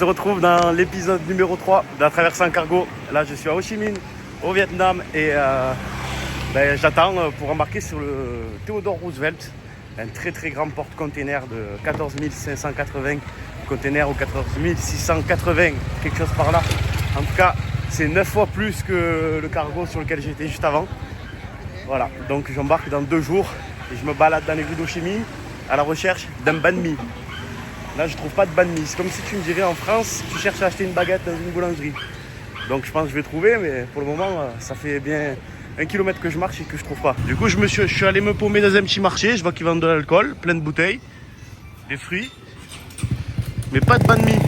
se retrouve dans l'épisode numéro 3 de la traversée en cargo. Là, je suis à Ho Chi Minh, au Vietnam, et j'attends pour embarquer sur le Theodore Roosevelt, un très très grand porte-container de 14 580 containers ou 14 680, quelque chose par là. En tout cas, c'est 9 fois plus que le cargo sur lequel j'étais juste avant. Voilà, donc j'embarque dans 2 jours et je me balade dans les rues d'Ho Chi Minh à la recherche d'un banh mi. Là, je trouve pas de banh mi. C'est comme si tu me dirais en France, tu cherches à acheter une baguette dans une boulangerie. Donc je pense que je vais trouver, mais pour le moment, ça fait bien 1 kilomètre que je marche et que je trouve pas. Du coup, je suis allé me paumer dans un petit marché. Je vois qu'ils vendent de l'alcool, plein de bouteilles, des fruits, mais pas de banh mi.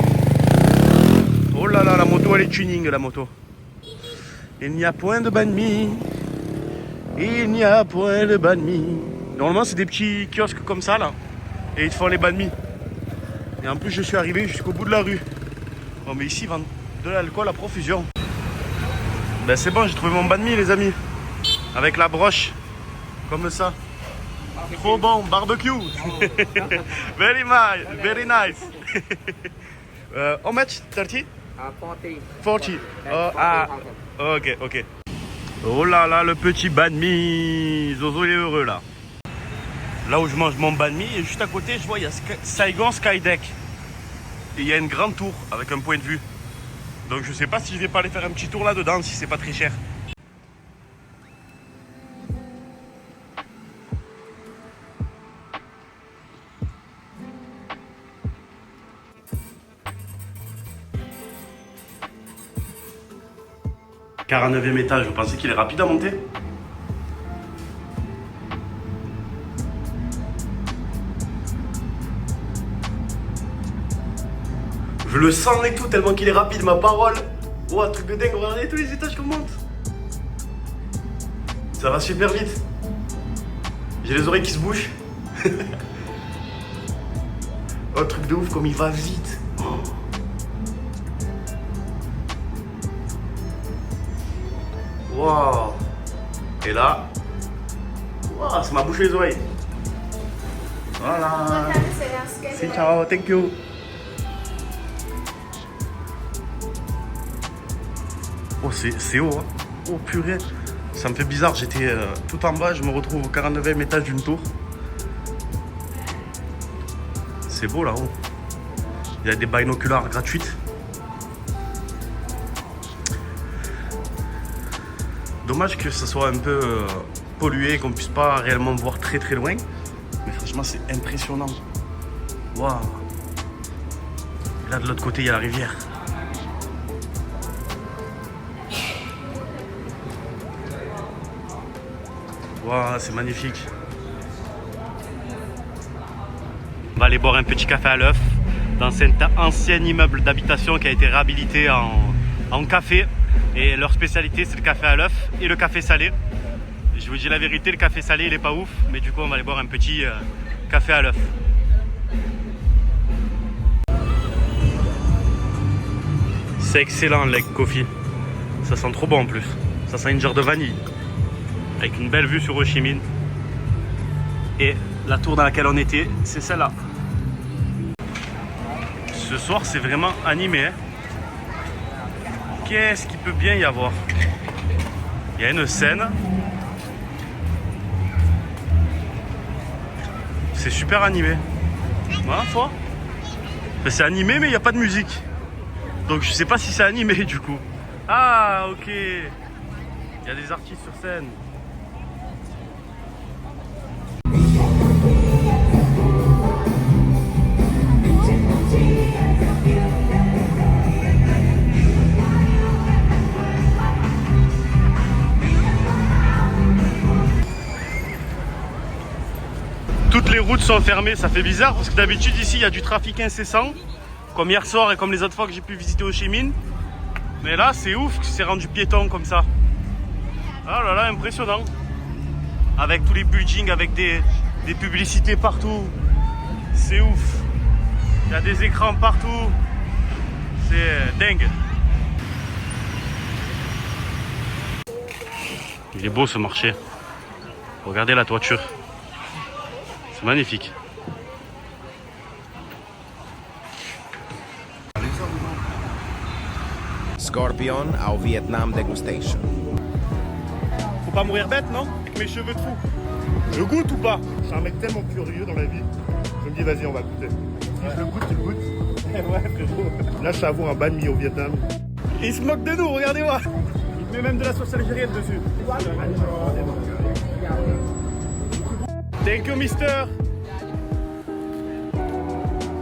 Oh là là, la moto, elle est tuning, la moto. Il n'y a point de banh mi. Il n'y a point de banh mi. Normalement, c'est des petits kiosques comme ça, là. Et ils te font les banh mi. Et en plus, je suis arrivé jusqu'au bout de la rue. Bon, mais ici, ils vendent de l'alcool à profusion. Ben, c'est bon, j'ai trouvé mon banh mi, les amis. Avec la broche. Comme ça. Barbecue. Trop bon, barbecue. Very nice, very nice. How much? 30? 40. 40. Ok, ok. Oh là là, le petit banh mi. Zozo, il est heureux, là. Là où je mange mon banh mi, et juste à côté, je vois, il y a Saigon Skydeck. Et il y a une grande tour avec un point de vue. Donc je sais pas si je vais pas aller faire un petit tour là-dedans, si c'est pas très cher. « 49e étage, vous pensez qu'il est rapide à monter ? Je le sens et tout, tellement qu'il est rapide, ma parole. Oh, un truc de dingue, regardez tous les étages qu'on monte. Ça va super vite. J'ai les oreilles qui se bouchent. Oh, truc de ouf, comme il va vite. Oh. Wow. Et là, wow, ça m'a bouché les oreilles. Voilà. C'est ciao, thank you. Oh, c'est haut, hein. Oh purée. Ça me fait bizarre, j'étais tout en bas, je me retrouve au 49e étage d'une tour. C'est beau là-haut. Il y a des binoculaires gratuites. Dommage que ça soit un peu pollué, qu'on puisse pas réellement voir très très loin. Mais franchement, c'est impressionnant. Waouh. Là, de l'autre côté, il y a la rivière. Waouh, c'est magnifique. On va aller boire un petit café à l'œuf dans cet ancien immeuble d'habitation qui a été réhabilité en café. Et leur spécialité, c'est le café à l'œuf et le café salé. Je vous dis la vérité, le café salé, il est pas ouf. Mais du coup, on va aller boire un petit café à l'œuf. C'est excellent, l'egg coffee. Ça sent trop bon en plus. Ça sent une jarre de vanille. Avec une belle vue sur Ho Chi Minh. Et la tour dans laquelle on était, c'est celle-là. Ce soir, c'est vraiment animé. Hein. Qu'est-ce qu'il peut bien y avoir? Il y a une scène. C'est super animé. Voilà, toi. C'est animé, mais il n'y a pas de musique. Donc je sais pas si c'est animé du coup. Ah, ok. Il y a des artistes sur scène. Toutes les routes sont fermées, ça fait bizarre parce que d'habitude ici il y a du trafic incessant, comme hier soir et comme les autres fois que j'ai pu visiter Ho Chi Minh. Mais là c'est ouf que c'est rendu piéton comme ça. Ah là là, impressionnant. Avec tous les buildings, avec des publicités partout. C'est ouf. Il y a des écrans partout. C'est dingue. Il est beau ce marché. Regardez la toiture. C'est magnifique. Scorpion au Vietnam Degustation. Faut pas mourir bête, non? Avec mes cheveux de fou. Je goûte ou pas? Je suis un mec tellement curieux dans la vie. Je me dis, vas-y, on va goûter. Si je le goûte, tu le goûtes. Ouais, frérot. Là, je suis à avoir un banh mi au Vietnam. Il se moque de nous, regardez-moi. Il te met même de la sauce algérienne dessus. Thank you, mister.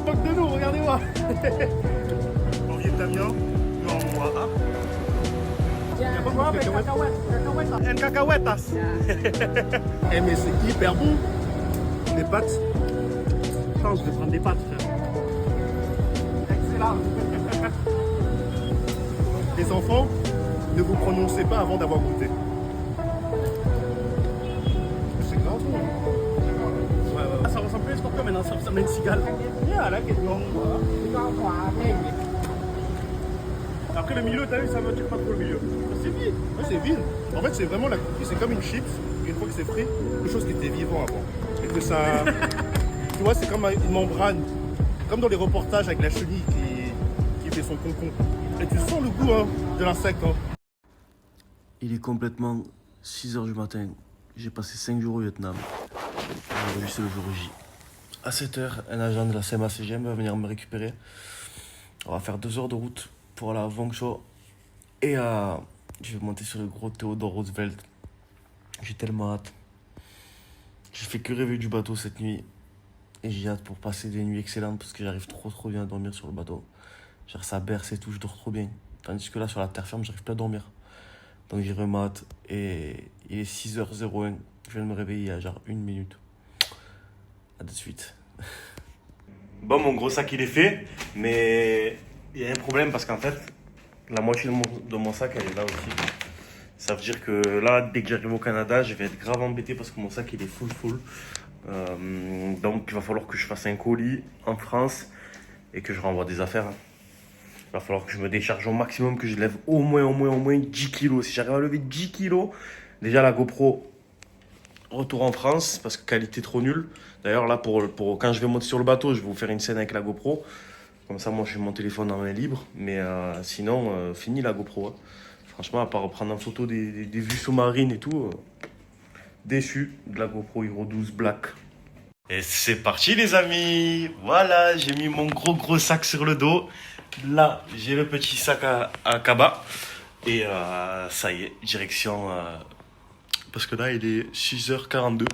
Moque de nous, regardez-moi. En vietnamien, non, on va. En cacahuetas. Eh, mais c'est hyper bon. Les pâtes. Attends, je vais prendre des pâtes, frère. Excellent. Les enfants, ne vous prononcez pas avant d'avoir goûté. C'est grave bon. Ah, ça ressemble plus à un scorpion maintenant, ça ressemble à une cigale. Après le milieu, t'as vu, ça me tire pas trop le milieu. C'est vide. Ouais, c'est vide. En fait, c'est vraiment la cookie, c'est comme une chips. Une fois que c'est frit, quelque chose qui était vivant avant. Et que ça. Tu vois, c'est comme une membrane. Comme dans les reportages avec la chenille qui fait son concombre. Et tu sens le goût de l'insecte. Il est complètement 6h du matin. J'ai passé 5 jours au Vietnam. Aujourd'hui, c'est le jour J. À 7h, un agent de la CMA-CGM va venir me récupérer. On va faire 2 heures de route pour aller à Vong Cho. Et je vais monter sur le gros Theodore Roosevelt. J'ai tellement hâte. J'ai fait que rêver du bateau cette nuit. Et j'ai hâte pour passer des nuits excellentes parce que j'arrive trop bien à dormir sur le bateau. Genre ça berce et tout, je dors trop bien. Tandis que là sur la terre ferme, j'arrive plus à dormir. Donc j'y remate et il est 6h01. Je viens de me réveiller il y a genre 1 minute. À de suite. Bon, mon gros sac il est fait, mais il y a un problème parce qu'en fait, la moitié de mon sac elle est là aussi. Ça veut dire que là, dès que j'arrive au Canada, je vais être grave embêté parce que mon sac il est full. Donc il va falloir que je fasse un colis en France et que je renvoie des affaires. Il va falloir que je me décharge au maximum, que je lève au moins 10 kilos. Si j'arrive à lever 10 kilos, déjà la GoPro, retour en France parce que qualité trop nulle. D'ailleurs là, pour quand je vais monter sur le bateau, je vais vous faire une scène avec la GoPro. Comme ça, moi, j'ai mon téléphone en main libre. Mais sinon, fini la GoPro. Hein. Franchement, à part prendre en photo des vues sous-marines et tout, déçu de la GoPro Hero 12 Black. Et c'est parti les amis. Voilà, j'ai mis mon gros sac sur le dos. Là, j'ai le petit sac à cabas. Et ça y est, direction... parce que là, il est 6h42.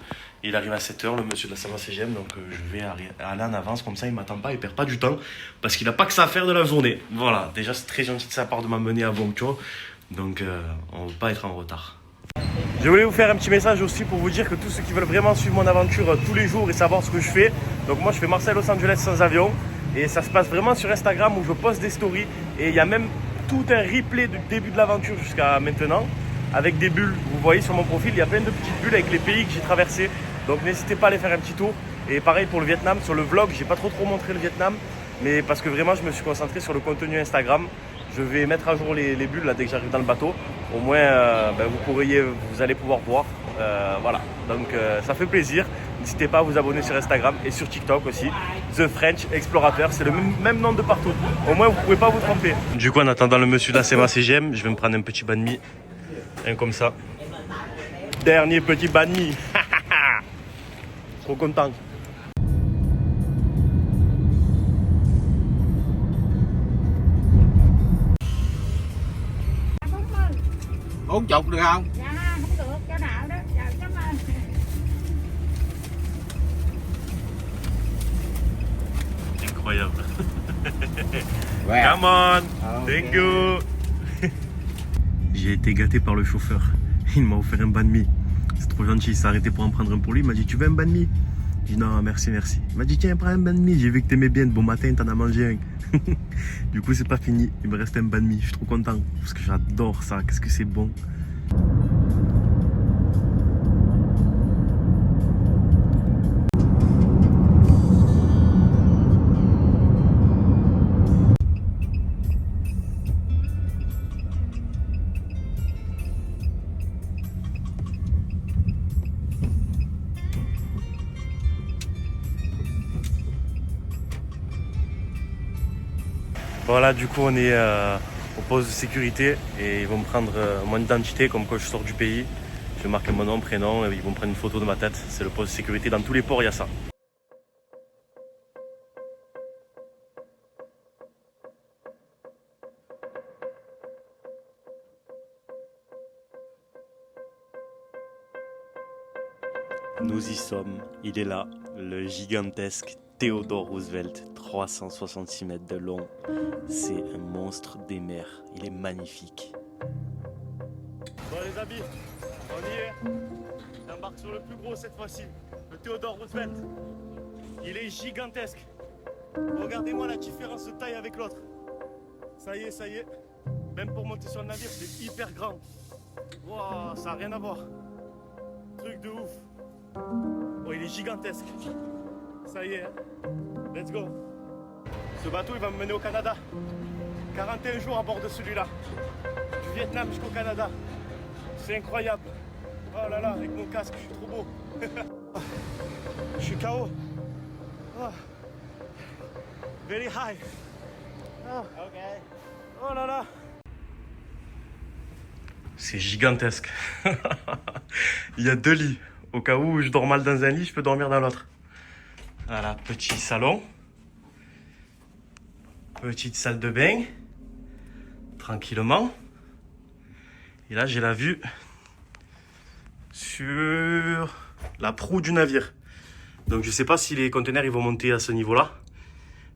Il arrive à 7h, le monsieur de la CMA-CGM. Donc, je vais aller en avance. Comme ça, il ne m'attend pas. Il ne perd pas du temps. Parce qu'il n'a pas que ça à faire de la journée. Voilà. Déjà, c'est très gentil de sa part de m'amener à Vong Cho. Donc, on ne va pas être en retard. Je voulais vous faire un petit message aussi pour vous dire que tous ceux qui veulent vraiment suivre mon aventure tous les jours et savoir ce que je fais. Donc, moi, je fais Marseille-Los Angeles sans avion. Et ça se passe vraiment sur Instagram où je poste des stories. Et il y a même tout un replay du début de l'aventure jusqu'à maintenant. Avec des bulles, vous voyez sur mon profil, il y a plein de petites bulles avec les pays que j'ai traversés. Donc n'hésitez pas à aller faire un petit tour. Et pareil pour le Vietnam, sur le vlog, j'ai pas trop montré le Vietnam. Mais parce que vraiment, je me suis concentré sur le contenu Instagram. Je vais mettre à jour les bulles là, dès que j'arrive dans le bateau. Au moins, vous allez pouvoir voir. Voilà, donc ça fait plaisir. N'hésitez pas à vous abonner sur Instagram et sur TikTok aussi. The French Explorateur, c'est le même nom de partout. Au moins, vous pouvez pas vous tromper. Du coup, en attendant le monsieur de la CMA-CGM, je vais me prendre un petit banh mi. Un comme ça. Dernier petit banh mi. Trop content. Uống chục được không? Dạ không được, cho nào đó. Dạ cảm ơn. Incroyable. Ouais. Come on. Thank you. J'ai été gâté par le chauffeur. Il m'a offert un banh mi. C'est trop gentil, il s'est arrêté pour en prendre un pour lui. Il m'a dit, tu veux un banh mi? J'ai dit non, merci. Il m'a dit, tiens, prends un banh mi. J'ai vu que t'aimais bien. De bon matin, t'en as mangé un. Du coup, c'est pas fini. Il me reste un banh mi. Je suis trop content parce que j'adore ça. Qu'est-ce que c'est bon. Voilà, du coup, on est au poste de sécurité et ils vont me prendre mon identité comme quand je sors du pays. Je vais marquer mon nom, prénom et ils vont prendre une photo de ma tête. C'est le poste de sécurité. Dans tous les ports, il y a ça. Nous y sommes, il est là, le gigantesque Theodore Roosevelt, 366 mètres de long. C'est un monstre des mers, il est magnifique. Bon les amis, on y est. J'embarque sur le plus gros cette fois-ci, le Theodore Roosevelt. Il est gigantesque. Regardez-moi la différence de taille avec l'autre. Ça y est. Même pour monter sur le navire, c'est hyper grand. Wow, ça n'a rien à voir. Truc de ouf. Oh, il est gigantesque. Ça y est, hein. Let's go. Ce bateau, il va me mener au Canada. 41 jours à bord de celui-là. Du Vietnam jusqu'au Canada. C'est incroyable. Oh là là, avec mon casque, je suis trop beau. Je suis KO. Oh. Very high. Oh. Okay. Oh là là. C'est gigantesque. Il y a 2 lits. Au cas où je dors mal dans un lit, je peux dormir dans l'autre. Voilà, petit salon. Petite salle de bain. Tranquillement. Et là, j'ai la vue sur la proue du navire. Donc, je sais pas si les conteneurs ils vont monter à ce niveau-là.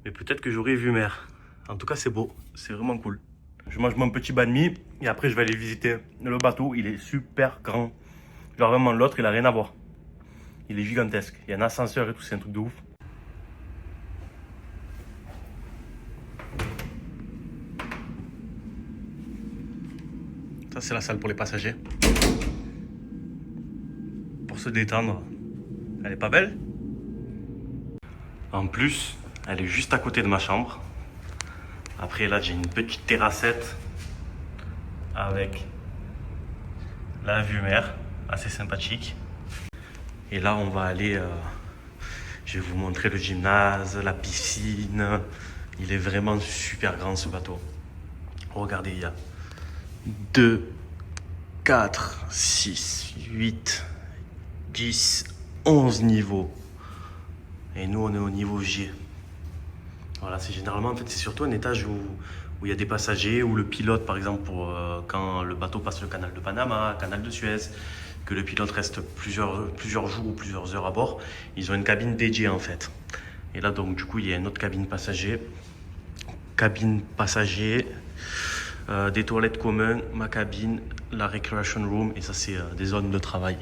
Mais peut-être que j'aurai vue mer. En tout cas, c'est beau. C'est vraiment cool. Je mange mon petit banh mi et après, je vais aller visiter le bateau. Il est super grand. Genre vraiment, l'autre, il a rien à voir. Il est gigantesque. Il y a un ascenseur et tout, c'est un truc de ouf. Ça, c'est la salle pour les passagers. Pour se détendre. Elle est pas belle? En plus, elle est juste à côté de ma chambre. Après, là, j'ai une petite terrassette avec la vue mer, assez sympathique. Et là, on va aller, je vais vous montrer le gymnase, la piscine. Il est vraiment super grand ce bateau. Regardez, il y a 2, 4, 6, 8, 10, 11 niveaux. Et nous, on est au niveau G. Voilà, c'est généralement, en fait, c'est surtout un étage où il y a des passagers, ou le pilote, par exemple, pour quand le bateau passe le canal de Panama, canal de Suez, que le pilote reste plusieurs jours ou plusieurs heures à bord, ils ont une cabine dédiée, en fait. Et là, donc, du coup, il y a une autre cabine passager, des toilettes communes, ma cabine, la recreation room, et ça, c'est des zones de travail.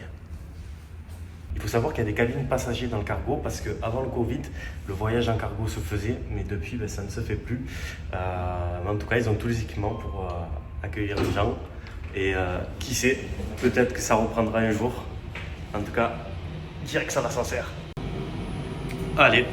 Il faut savoir qu'il y a des cabines passagers dans le cargo parce qu'avant le Covid, le voyage en cargo se faisait, mais depuis, ça ne se fait plus. En tout cas, ils ont tous les équipements pour accueillir les gens. Et qui sait, peut-être que ça reprendra un jour. En tout cas, direct ça l'ascenseur. Allez,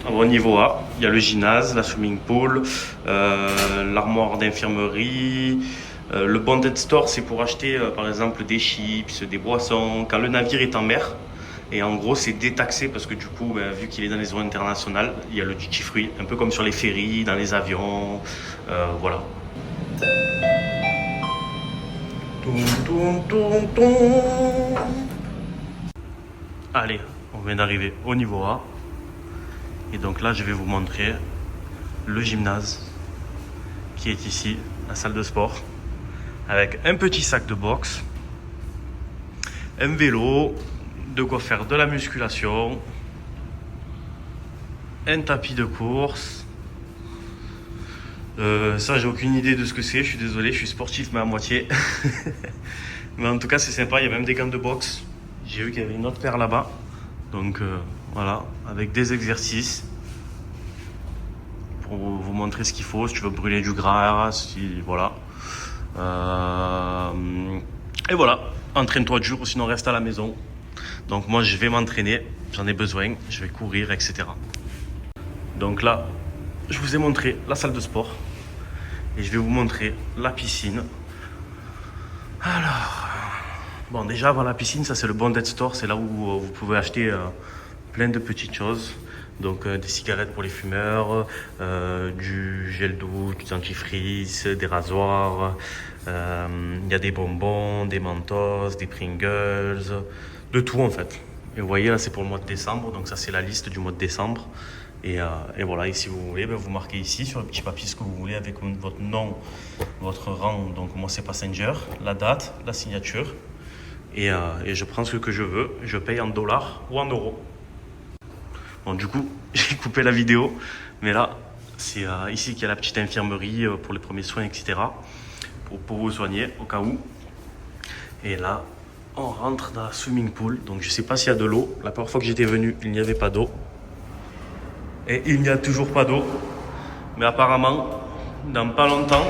au niveau A, il y a le gymnase, la swimming pool, l'armoire d'infirmerie. Le bonded store, c'est pour acheter par exemple des chips, des boissons, quand le navire est en mer. Et en gros, c'est détaxé parce que du coup, vu qu'il est dans les eaux internationales, il y a le duty free, un peu comme sur les ferries, dans les avions, voilà. Allez, on vient d'arriver au niveau A. Et donc là, je vais vous montrer le gymnase qui est ici, la salle de sport, avec un petit sac de boxe, un vélo, de quoi faire de la musculation, un tapis de course. Ça, j'ai aucune idée de ce que c'est, je suis désolé, je suis sportif mais à moitié. Mais en tout cas, c'est sympa, il y a même des gants de boxe. J'ai vu qu'il y avait une autre paire là-bas. Donc voilà, avec des exercices pour vous montrer ce qu'il faut, si tu veux brûler du gras, si voilà. Et voilà, entraîne-toi dur ou sinon reste à la maison. Donc moi je vais m'entraîner, j'en ai besoin, je vais courir, etc. Donc là, je vous ai montré la salle de sport et je vais vous montrer la piscine. Alors, bon déjà avant la piscine, ça c'est le bonded store, c'est là où vous pouvez acheter plein de petites choses. Donc des cigarettes pour les fumeurs, du gel douche, du dentifrice, des rasoirs. Il y a des bonbons, des Mentos, des Pringles, de tout en fait. Et vous voyez là c'est pour le mois de décembre, donc ça c'est la liste du mois de décembre. Et voilà, et si vous voulez, vous marquez ici sur le petit papier ce que vous voulez avec votre nom, votre rang. Donc moi c'est Passenger, la date, la signature. Et je prends ce que je veux, je paye en dollars ou en euros. Bon du coup, j'ai coupé la vidéo, mais là, c'est ici qu'il y a la petite infirmerie pour les premiers soins, etc. Pour vous soigner au cas où. Et là, on rentre dans la swimming pool. Donc je sais pas s'il y a de l'eau. La première fois que j'étais venu, il n'y avait pas d'eau. Et il n'y a toujours pas d'eau. Mais apparemment, dans pas longtemps,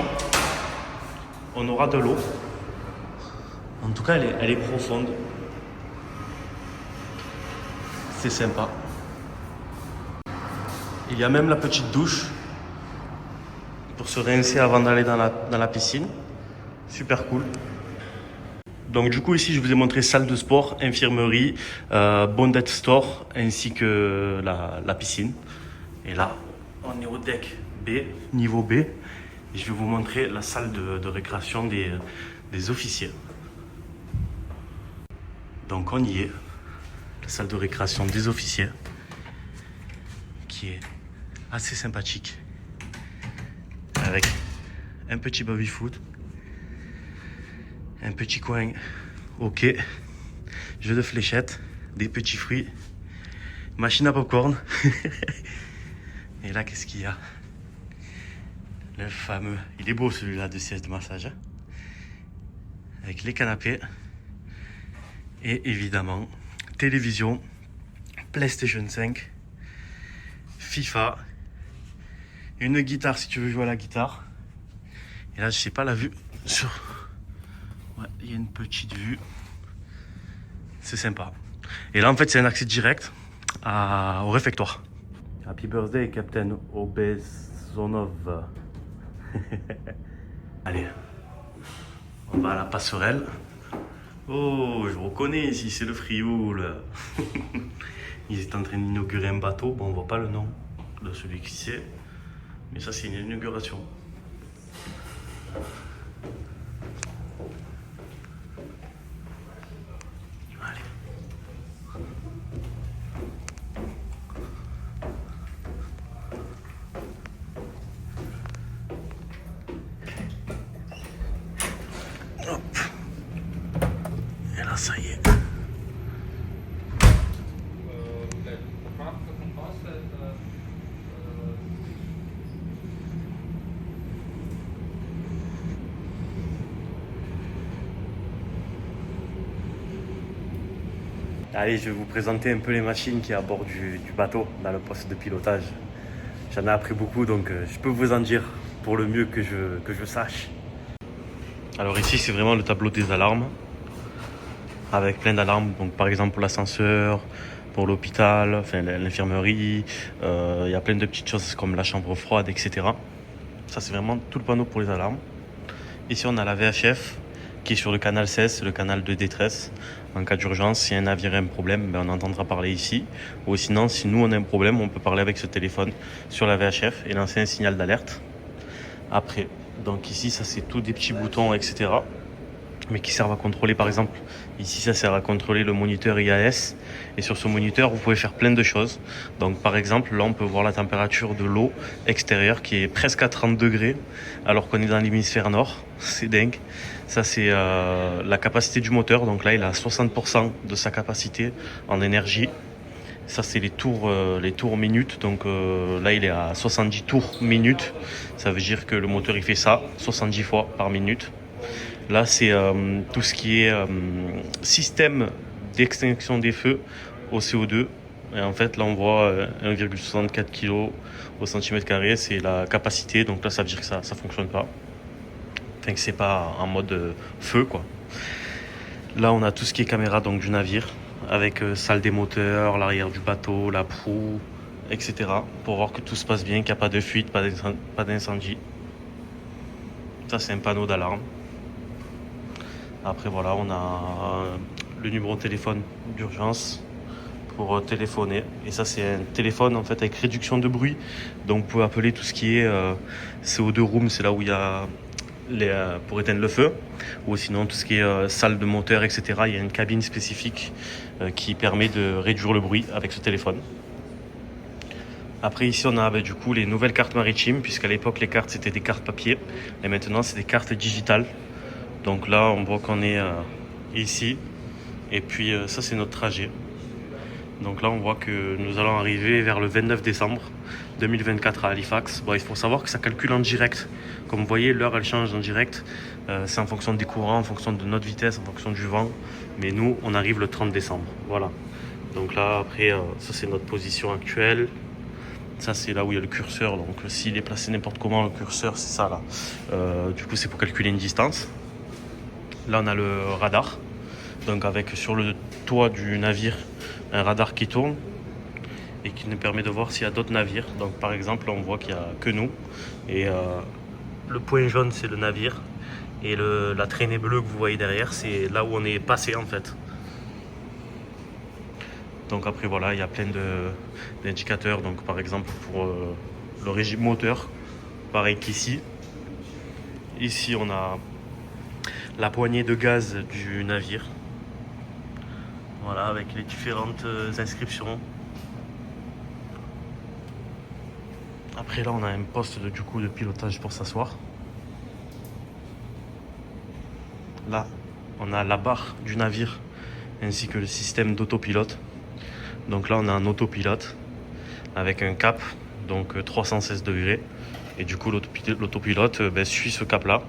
on aura de l'eau. En tout cas, elle est profonde. C'est sympa. Il y a même la petite douche pour se rincer avant d'aller dans la piscine. Super cool. Donc du coup ici je vous ai montré salle de sport, infirmerie, bondage store ainsi que la piscine. Et là on est au deck B, niveau B. Et je vais vous montrer la salle de récréation des officiers. Donc on y est, la salle de récréation des officiers qui est assez sympathique avec un petit baby-foot. Un petit coin, ok, jeu de fléchettes, des petits fruits, machine à popcorn. Et là, qu'est-ce qu'il y a? Le fameux, il est beau celui-là de siège de massage. Avec les canapés. Et évidemment, télévision, PlayStation 5, FIFA, une guitare si tu veux jouer à la guitare. Et là, je sais pas la vue sur... Ouais, il y a une petite vue. C'est sympa. Et là, en fait, c'est un accès direct au réfectoire. Happy birthday, Captain Obezonov. Allez, on va à la passerelle. Oh, je reconnais ici, c'est le Frioul. Ils étaient en train d'inaugurer un bateau. Bon, on voit pas le nom de celui qui c'est. Mais ça, c'est une inauguration. Hop. Et là, ça y est. Allez, je vais vous présenter un peu les machines qui y a à bord du bateau, dans le poste de pilotage. J'en ai appris beaucoup, donc je peux vous en dire pour le mieux que je sache. Alors ici, c'est vraiment le tableau des alarmes, avec plein d'alarmes. Donc par exemple pour l'ascenseur, pour l'hôpital, enfin l'infirmerie. Il y a plein de petites choses comme la chambre froide, etc. Ça, c'est vraiment tout le panneau pour les alarmes. Ici, on a la VHF qui est sur le canal 16, le canal de détresse. En cas d'urgence, si un navire a un problème, on entendra parler ici. Ou sinon, si nous on a un problème, on peut parler avec ce téléphone sur la VHF et lancer un signal d'alerte. Après, donc ici, ça c'est tous des petits boutons, etc. Mais qui servent à contrôler, par exemple, ici ça sert à contrôler le moniteur IAS. Et sur ce moniteur, vous pouvez faire plein de choses. Donc par exemple, là on peut voir la température de l'eau extérieure qui est presque à 30 degrés, alors qu'on est dans l'hémisphère nord. C'est dingue. Ça c'est la capacité du moteur. Donc là il a 60% de sa capacité en énergie. Ça c'est les tours minutes. Donc là il est à 70 tours minutes. Ça veut dire que le moteur il fait ça 70 fois par minute. Là, c'est tout ce qui est système d'extinction des feux au CO2. Et en fait, là, on voit 1,64 kg au centimètre carré. C'est la capacité. Donc là, ça veut dire que ça ne fonctionne pas. Enfin, que c'est pas en mode feu, quoi. Là, on a tout ce qui est caméra donc, du navire, avec salle des moteurs, l'arrière du bateau, la proue, etc. Pour voir que tout se passe bien, qu'il n'y a pas de fuite, pas d'incendie. Ça, c'est un panneau d'alarme. Après voilà, on a le numéro de téléphone d'urgence pour téléphoner. Et ça, c'est un téléphone en fait avec réduction de bruit. Donc, vous pouvez appeler tout ce qui est CO2 room, c'est là où il y a pour éteindre le feu. Ou sinon, tout ce qui est salle de moteur, etc. Il y a une cabine spécifique qui permet de réduire le bruit avec ce téléphone. Après, ici, on a du coup les nouvelles cartes maritimes, puisqu'à l'époque, les cartes, c'était des cartes papier. Et maintenant, c'est des cartes digitales. Donc là, on voit qu'on est ici. Et puis, ça, c'est notre trajet. Donc là, on voit que nous allons arriver vers le 29 décembre 2024 à Halifax. Bon, il faut savoir que ça calcule en direct. Comme vous voyez, l'heure, elle change en direct. C'est en fonction des courants, en fonction de notre vitesse, en fonction du vent. Mais nous, on arrive le 30 décembre. Voilà. Donc là, après, ça, c'est notre position actuelle. Ça, c'est là où il y a le curseur. Donc, s'il est placé n'importe comment, le curseur, c'est ça, là. Du coup, c'est pour calculer une distance. Là, on a le radar. Donc, avec sur le toit du navire, un radar qui tourne et qui nous permet de voir s'il y a d'autres navires. Donc, par exemple, on voit qu'il n'y a que nous. Et le point jaune, c'est le navire. Et la traînée bleue que vous voyez derrière, c'est là où on est passé, en fait. Donc après voilà, il y a plein d'indicateurs. Donc par exemple pour le régime moteur, pareil qu'ici. Ici on a la poignée de gaz du navire. Voilà, avec les différentes inscriptions. Après là on a un poste du coup de pilotage pour s'asseoir. Là on a la barre du navire ainsi que le système d'autopilote. Donc là on a un autopilote avec un cap, donc 316 degrés. Et du coup l'autopilote suit ce cap là.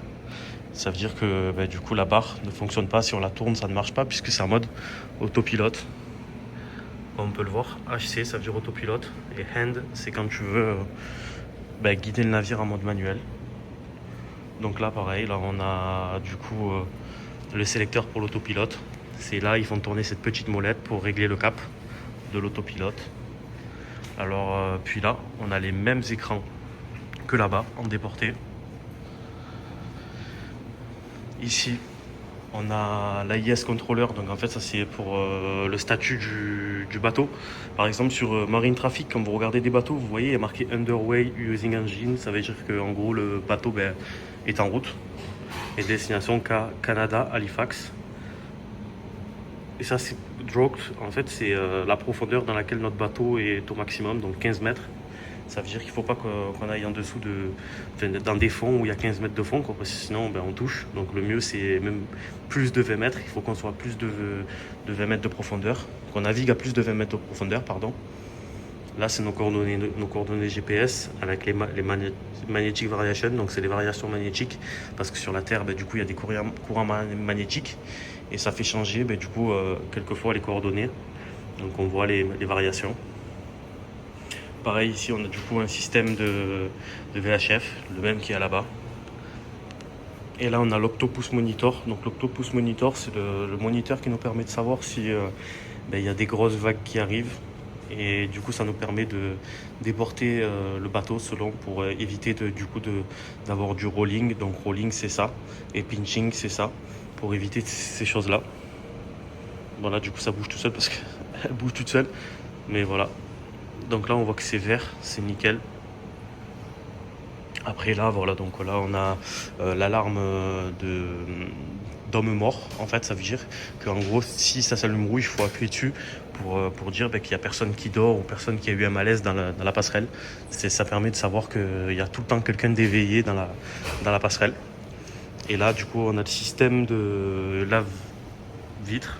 Ça veut dire que du coup la barre ne fonctionne pas, si on la tourne ça ne marche pas puisque c'est en mode autopilote. Comme on peut le voir, HC ça veut dire autopilote. Et hand c'est quand tu veux guider le navire en mode manuel. Donc là pareil, là on a du coup le sélecteur pour l'autopilote. C'est là ils font tourner cette petite molette pour régler le cap de l'autopilote. Alors puis là on a les mêmes écrans que là-bas en déporté. Ici on a l'AIS controller, donc en fait ça c'est pour le statut du bateau. Par exemple sur Marine Traffic, quand vous regardez des bateaux, vous voyez il y a marqué Underway Using Engine, ça veut dire que en gros le bateau est en route. Et destination Canada, Halifax. Et ça c'est Draught, en fait c'est la profondeur dans laquelle notre bateau est au maximum, donc 15 mètres. Ça veut dire qu'il ne faut pas qu'on aille en dessous dans des fonds où il y a 15 mètres de fond, parce que sinon on touche. Donc le mieux c'est même plus de 20 mètres, il faut qu'on soit à plus de 20 mètres de profondeur, qu'on navigue à plus de 20 mètres de profondeur, pardon. Là c'est nos coordonnées GPS avec les magnetic variations, donc c'est les variations magnétiques, parce que sur la Terre du coup il y a des courants magnétiques et ça fait changer du coup quelquefois les coordonnées, donc on voit les variations. Pareil ici on a du coup un système de VHF, le même qu'il y a là-bas. Et là on a l'Octopus Monitor. Donc l'Octopus Monitor c'est le moniteur qui nous permet de savoir si il y a des grosses vagues qui arrivent. Et du coup ça nous permet de déporter le bateau pour éviter d'avoir du rolling. Donc rolling c'est ça et pinching c'est ça, pour éviter ces choses là. Voilà, du coup ça bouge tout seul parce qu'elle bouge toute seule, mais voilà. Donc là on voit que c'est vert, c'est nickel. Après là voilà, donc là on a l'alarme d'homme mort. En fait ça veut dire qu'en gros si ça s'allume rouge il faut appuyer dessus pour dire qu'il n'y a personne qui dort ou personne qui a eu un malaise dans la passerelle. Ça permet de savoir qu'il y a tout le temps quelqu'un d'éveillé dans la passerelle. Et là du coup on a le système de lave-vitres.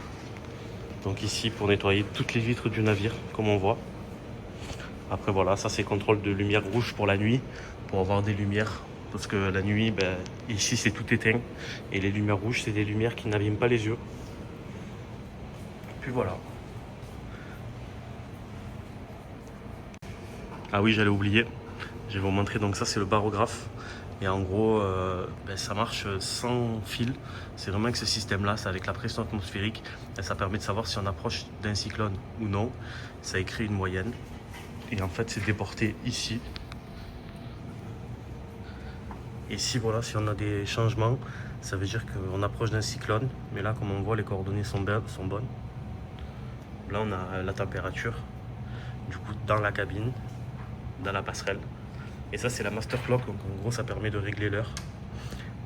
Donc ici pour nettoyer toutes les vitres du navire comme on voit. Après voilà, ça c'est contrôle de lumière rouge pour la nuit, pour avoir des lumières. Parce que la nuit, ici c'est tout éteint. Et les lumières rouges, c'est des lumières qui n'abîment pas les yeux. Puis voilà. Ah oui, j'allais oublier. Je vais vous montrer, donc ça c'est le barographe. Et en gros, ça marche sans fil. C'est vraiment avec ce système-là, c'est avec la pression atmosphérique. Et ça permet de savoir si on approche d'un cyclone ou non. Ça écrit une moyenne. Et en fait, c'est déporté ici. Et si voilà, si on a des changements, ça veut dire qu'on approche d'un cyclone. Mais là, comme on voit, les coordonnées sont bonnes. là on a la température du coup dans la cabine, dans la passerelle. Et ça c'est la master clock, donc en gros ça permet de régler l'heure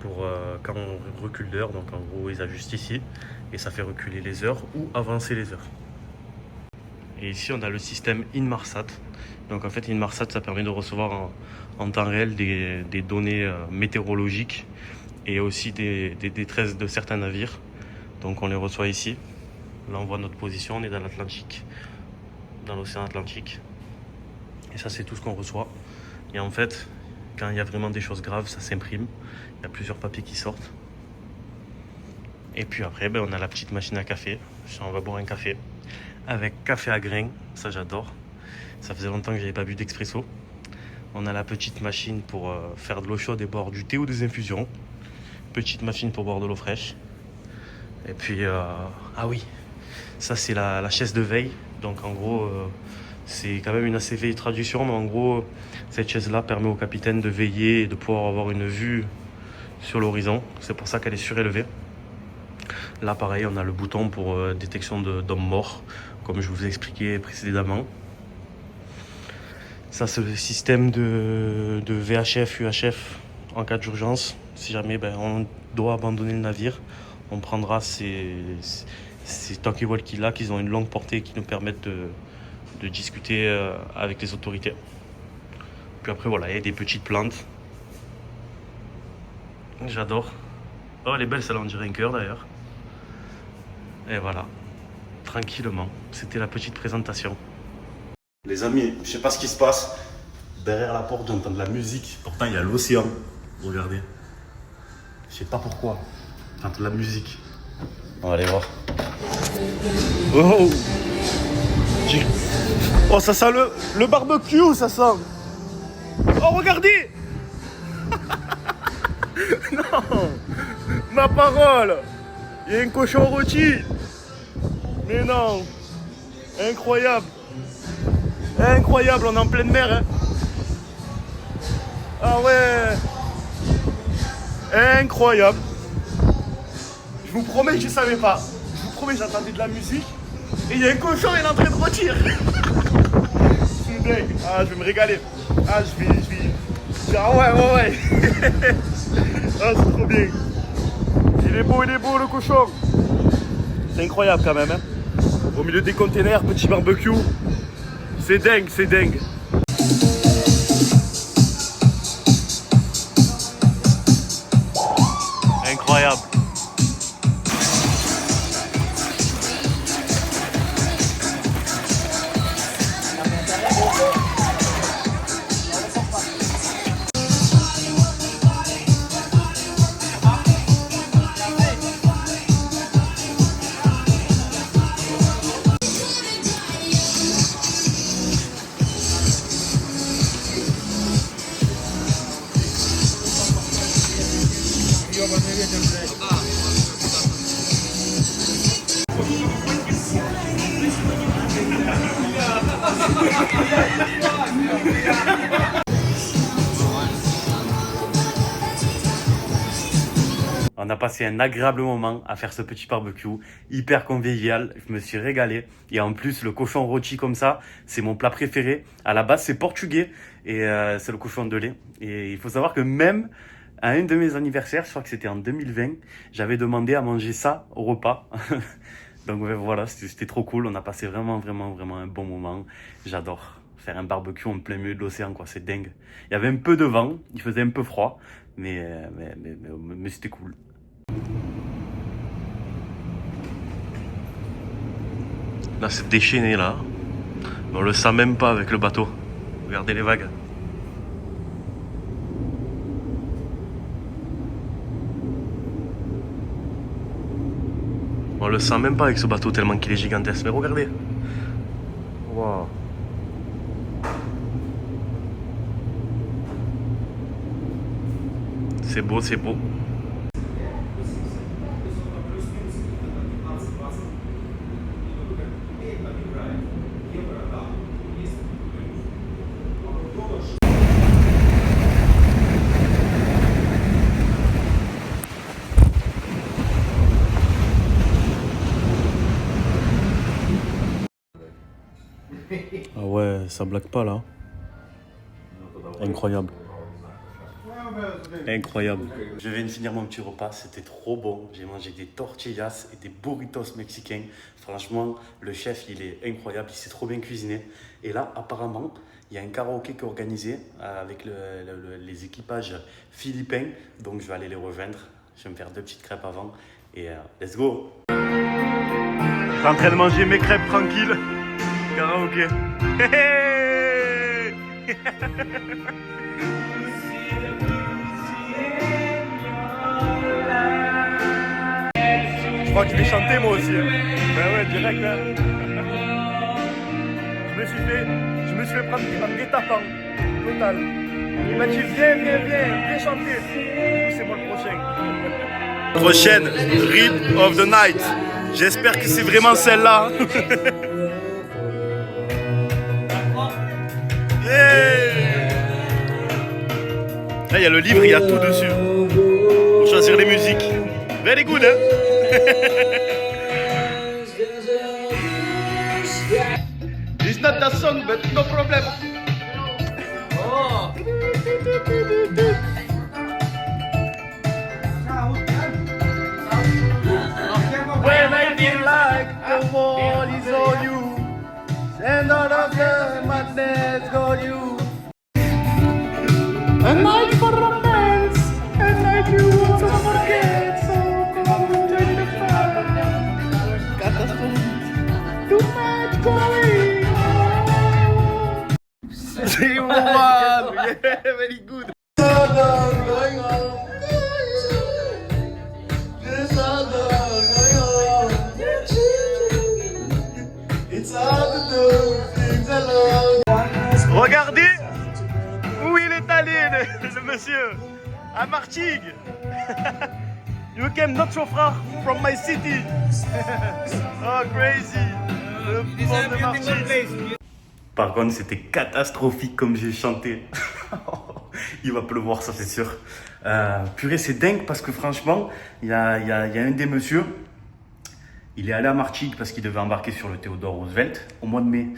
pour quand on recule d'heure. Donc en gros ils ajustent ici et ça fait reculer les heures ou avancer les heures. Et ici on a le système Inmarsat. Donc en fait Inmarsat ça permet de recevoir en temps réel des données météorologiques et aussi des détresses de certains navires. Donc on les reçoit ici. Là on voit notre position, on est dans l'Atlantique, dans l'océan Atlantique. Et ça c'est tout ce qu'on reçoit. Et en fait, quand il y a vraiment des choses graves, ça s'imprime. Il y a plusieurs papiers qui sortent. Et puis après, on a la petite machine à café. On va boire un café avec café à grains, ça j'adore. Ça faisait longtemps que j'avais pas bu d'expresso. On a la petite machine pour faire de l'eau chaude et boire du thé ou des infusions. Petite machine pour boire de l'eau fraîche. Et puis, ah oui, ça c'est la chaise de veille. Donc en gros, c'est quand même une assez vieille traduction, mais en gros, cette chaise-là permet au capitaine de veiller et de pouvoir avoir une vue sur l'horizon. C'est pour ça qu'elle est surélevée. Là, pareil, on a le bouton pour détection d'hommes morts, comme je vous ai expliqué précédemment. Ça, c'est le système de VHF, UHF en cas d'urgence. Si jamais on doit abandonner le navire, on prendra ces talkie-walkie-là qui ont une longue portée qui nous permettent de discuter avec les autorités. Puis après, voilà, il y a des petites plantes. J'adore. Oh, elle est belle, celle-là, on dirait un cœur d'ailleurs. Et voilà, tranquillement. C'était la petite présentation. Les amis, je sais pas ce qui se passe. Derrière la porte, j'entends de la musique. Pourtant, il y a l'océan. Regardez. Je sais pas pourquoi. J'entends de la musique. On va aller voir. Oh, oh, ça sent le barbecue, ça sent. Oh, regardez. Non, ma parole. Il y a un cochon rôti. Mais non. Incroyable. Incroyable, on est en pleine mer. Hein. Ah ouais. Incroyable. Je vous promets que je ne savais pas. Je vous promets que j'entendais de la musique. Et il y a un cochon, il est en train de rôtir. C'est dingue. Ah, je vais me régaler. Ah, je vais... Ah ouais. Ah, c'est trop bien. Il est beau le cochon. C'est incroyable quand même. Hein. Au milieu des containers, petit barbecue. C'est dingue, c'est dingue. Incroyable. On a passé un agréable moment à faire ce petit barbecue, hyper convivial, je me suis régalé. Et en plus, le cochon rôti comme ça, c'est mon plat préféré. À la base, c'est portugais et c'est le cochon de lait. Et il faut savoir que même à un de mes anniversaires, je crois que c'était en 2020, j'avais demandé à manger ça au repas. Donc voilà, c'était trop cool. On a passé vraiment un bon moment. J'adore faire un barbecue en plein milieu de l'océan, quoi. C'est dingue. Il y avait un peu de vent, il faisait un peu froid, mais c'était cool. Là, c'est déchaîné là. On le sent même pas avec le bateau. Regardez les vagues. On le sent même pas avec ce bateau tellement qu'il est gigantesque. Mais regardez. Waouh. C'est beau, c'est beau. Ah ouais, ça blague pas là. Incroyable. Incroyable. Je viens de finir mon petit repas, c'était trop bon. J'ai mangé des tortillas et des burritos mexicains. Franchement, le chef, il est incroyable, il sait trop bien cuisiner. Et là, apparemment, il y a un karaoké qui est organisé avec les équipages philippins. Donc, je vais aller les rejoindre. Je vais me faire 2 petites crêpes avant. Et let's go. Je suis en train de manger mes crêpes tranquilles. Karaoké. Je crois que je vais chanter moi aussi. Ben ouais, direct. Hein. Je me suis fait prendre un guet-apens total. Il m'a dit viens chanter. Du coup, c'est moi le prochain. Prochaine, Rip of the Night. J'espère que c'est vraiment celle-là. Yeah. Là, il y a le livre, il y a tout dessus. Pour choisir les musiques. Very good, hein? It's not that song, but no problem. Oh. When I feel like the world is on you, and all of the madness on you. A night for romance, a night you want to forget, so come join the fun. Catastrophique, too much going on. See one, yeah, very good. Going on. Regardez où il est allé, le monsieur, à Martigues. You came not so far from my city. Oh, crazy. Le pont de Martigues. Par contre, c'était catastrophique comme j'ai chanté. Il va pleuvoir, ça c'est sûr. Purée, c'est dingue parce que franchement, il y a un des messieurs. Il est allé à Martigues parce qu'il devait embarquer sur le Theodore Roosevelt au mois de mai.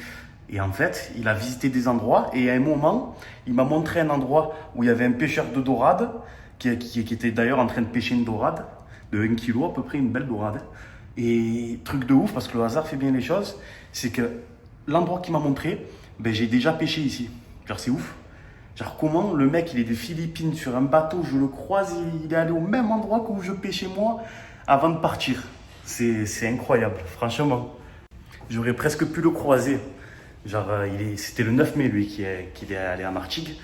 Et en fait, il a visité des endroits et à un moment, il m'a montré un endroit où il y avait un pêcheur de dorade qui était d'ailleurs en train de pêcher une dorade de 1 kg à peu près, une belle dorade. Et truc de ouf, parce que le hasard fait bien les choses, c'est que l'endroit qu'il m'a montré, ben, j'ai déjà pêché ici. Genre c'est ouf. Genre comment le mec, il est des Philippines sur un bateau, je le croise, il est allé au même endroit où je pêchais moi avant de partir. C'est incroyable, franchement. J'aurais presque pu le croiser. Genre, c'était le 9 mai, lui, qu'il est allé à Martigues.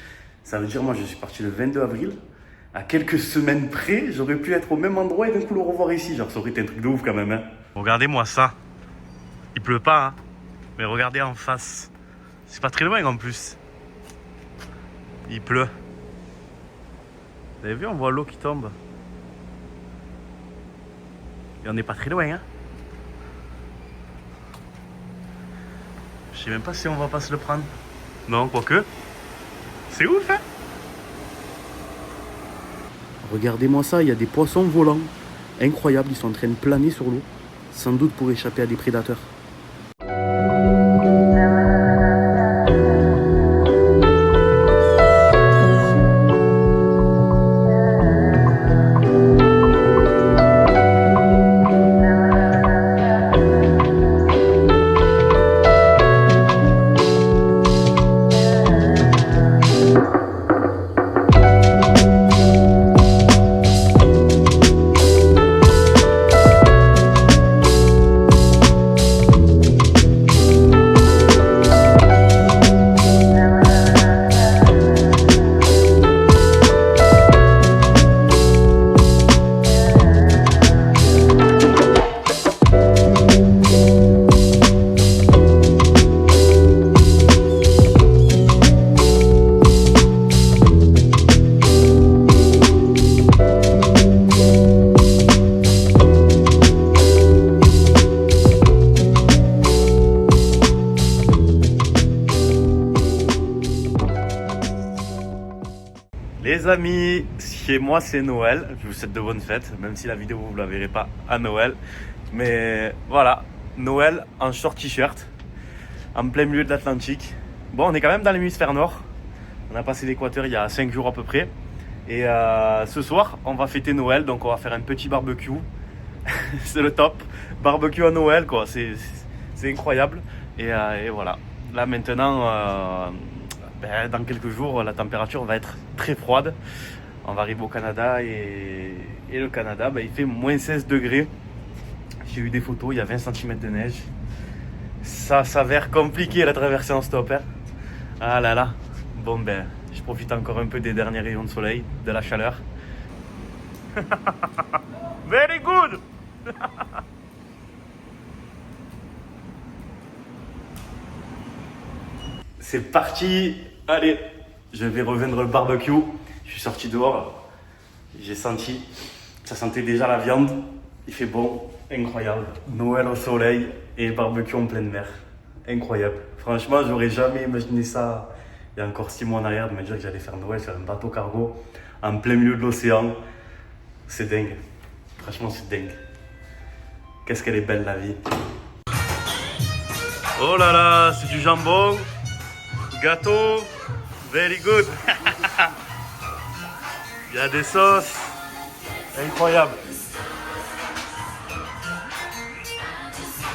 Ça veut dire, moi, je suis parti le 22 avril. À quelques semaines près, j'aurais pu être au même endroit et d'un coup le revoir ici. Genre, ça aurait été un truc de ouf quand même. Hein. Regardez-moi ça. Il pleut pas, hein. Mais regardez en face. C'est pas très loin en plus. Il pleut. Vous avez vu, on voit l'eau qui tombe. Et on n'est pas très loin, hein. Je sais même pas si on va pas se le prendre. Non, quoique. C'est ouf, hein. Regardez-moi ça, il y a des poissons volants. Incroyable, ils sont en train de planer sur l'eau. Sans doute pour échapper à des prédateurs. Les amis, chez moi c'est Noël, je vous souhaite de bonnes fêtes, même si la vidéo vous ne la verrez pas à Noël. Mais voilà, Noël en short t-shirt, en plein milieu de l'Atlantique. Bon, on est quand même dans l'hémisphère nord. On a passé l'équateur il y a 5 jours à peu près. Et ce soir, on va fêter Noël, donc on va faire un petit barbecue. C'est le top. Barbecue à Noël, quoi. C'est incroyable. Et voilà. Là maintenant, dans quelques jours, la température va être très froide. On va arriver au Canada et le Canada, il fait moins 16 degrés. J'ai eu des photos, il y a 20 cm de neige. Ça s'avère compliqué la traversée en stop. Hein. Ah là là. Bon je profite encore un peu des derniers rayons de soleil, de la chaleur. Very good. C'est parti. Allez, je vais rejoindre le barbecue. Je suis sorti dehors. J'ai senti, ça sentait déjà la viande. Il fait bon, incroyable. Noël au soleil et barbecue en pleine mer. Incroyable. Franchement, j'aurais jamais imaginé ça il y a encore 6 mois en arrière, de me dire que j'allais faire Noël sur un bateau cargo en plein milieu de l'océan. C'est dingue. Franchement, c'est dingue. Qu'est-ce qu'elle est belle la vie. Oh là là, c'est du jambon. Gâteau. Very good. Il y a des sauces. Incroyable.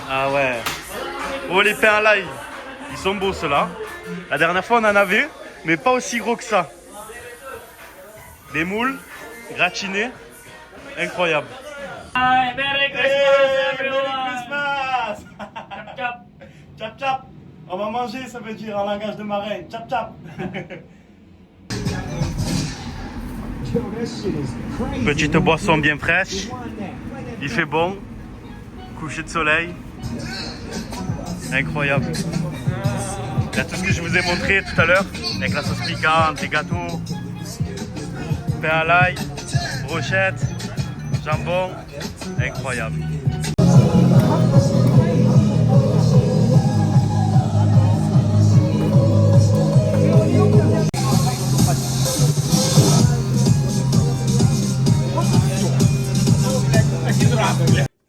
Ah ouais. Oh, les pains à l'ail. Ils sont beaux ceux-là. La dernière fois on en avait, mais pas aussi gros que ça. Des moules gratinés. Incroyable. Hi, Merry Christmas, everyone! Merry Christmas! Chap chap. Chap chap. On va manger, ça veut dire en langage de marin. Chap chap. Petite boisson bien fraîche. Il fait bon. Coucher de soleil. Incroyable. Il y a tout ce que je vous ai montré tout à l'heure, avec la sauce piquante, les gâteaux, pain à l'ail, brochettes, jambon. Incroyable.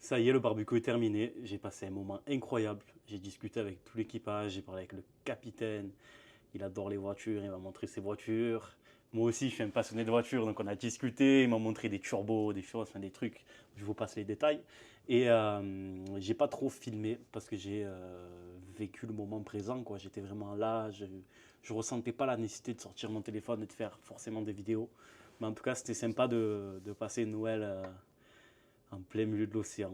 Ça y est, le barbecue est terminé. J'ai passé un moment incroyable. J'ai discuté avec tout l'équipage, j'ai parlé avec le capitaine. Il adore les voitures, il m'a montré ses voitures. Moi aussi, je suis un passionné de voitures, donc on a discuté. Il m'a montré des turbos, des choses, des trucs. Je vous passe les détails. Et j'ai pas trop filmé parce que j'ai vécu le moment présent, quoi. J'étais vraiment là. Je ressentais pas la nécessité de sortir mon téléphone et de faire forcément des vidéos. Mais en tout cas, c'était sympa de passer Noël en plein milieu de l'océan,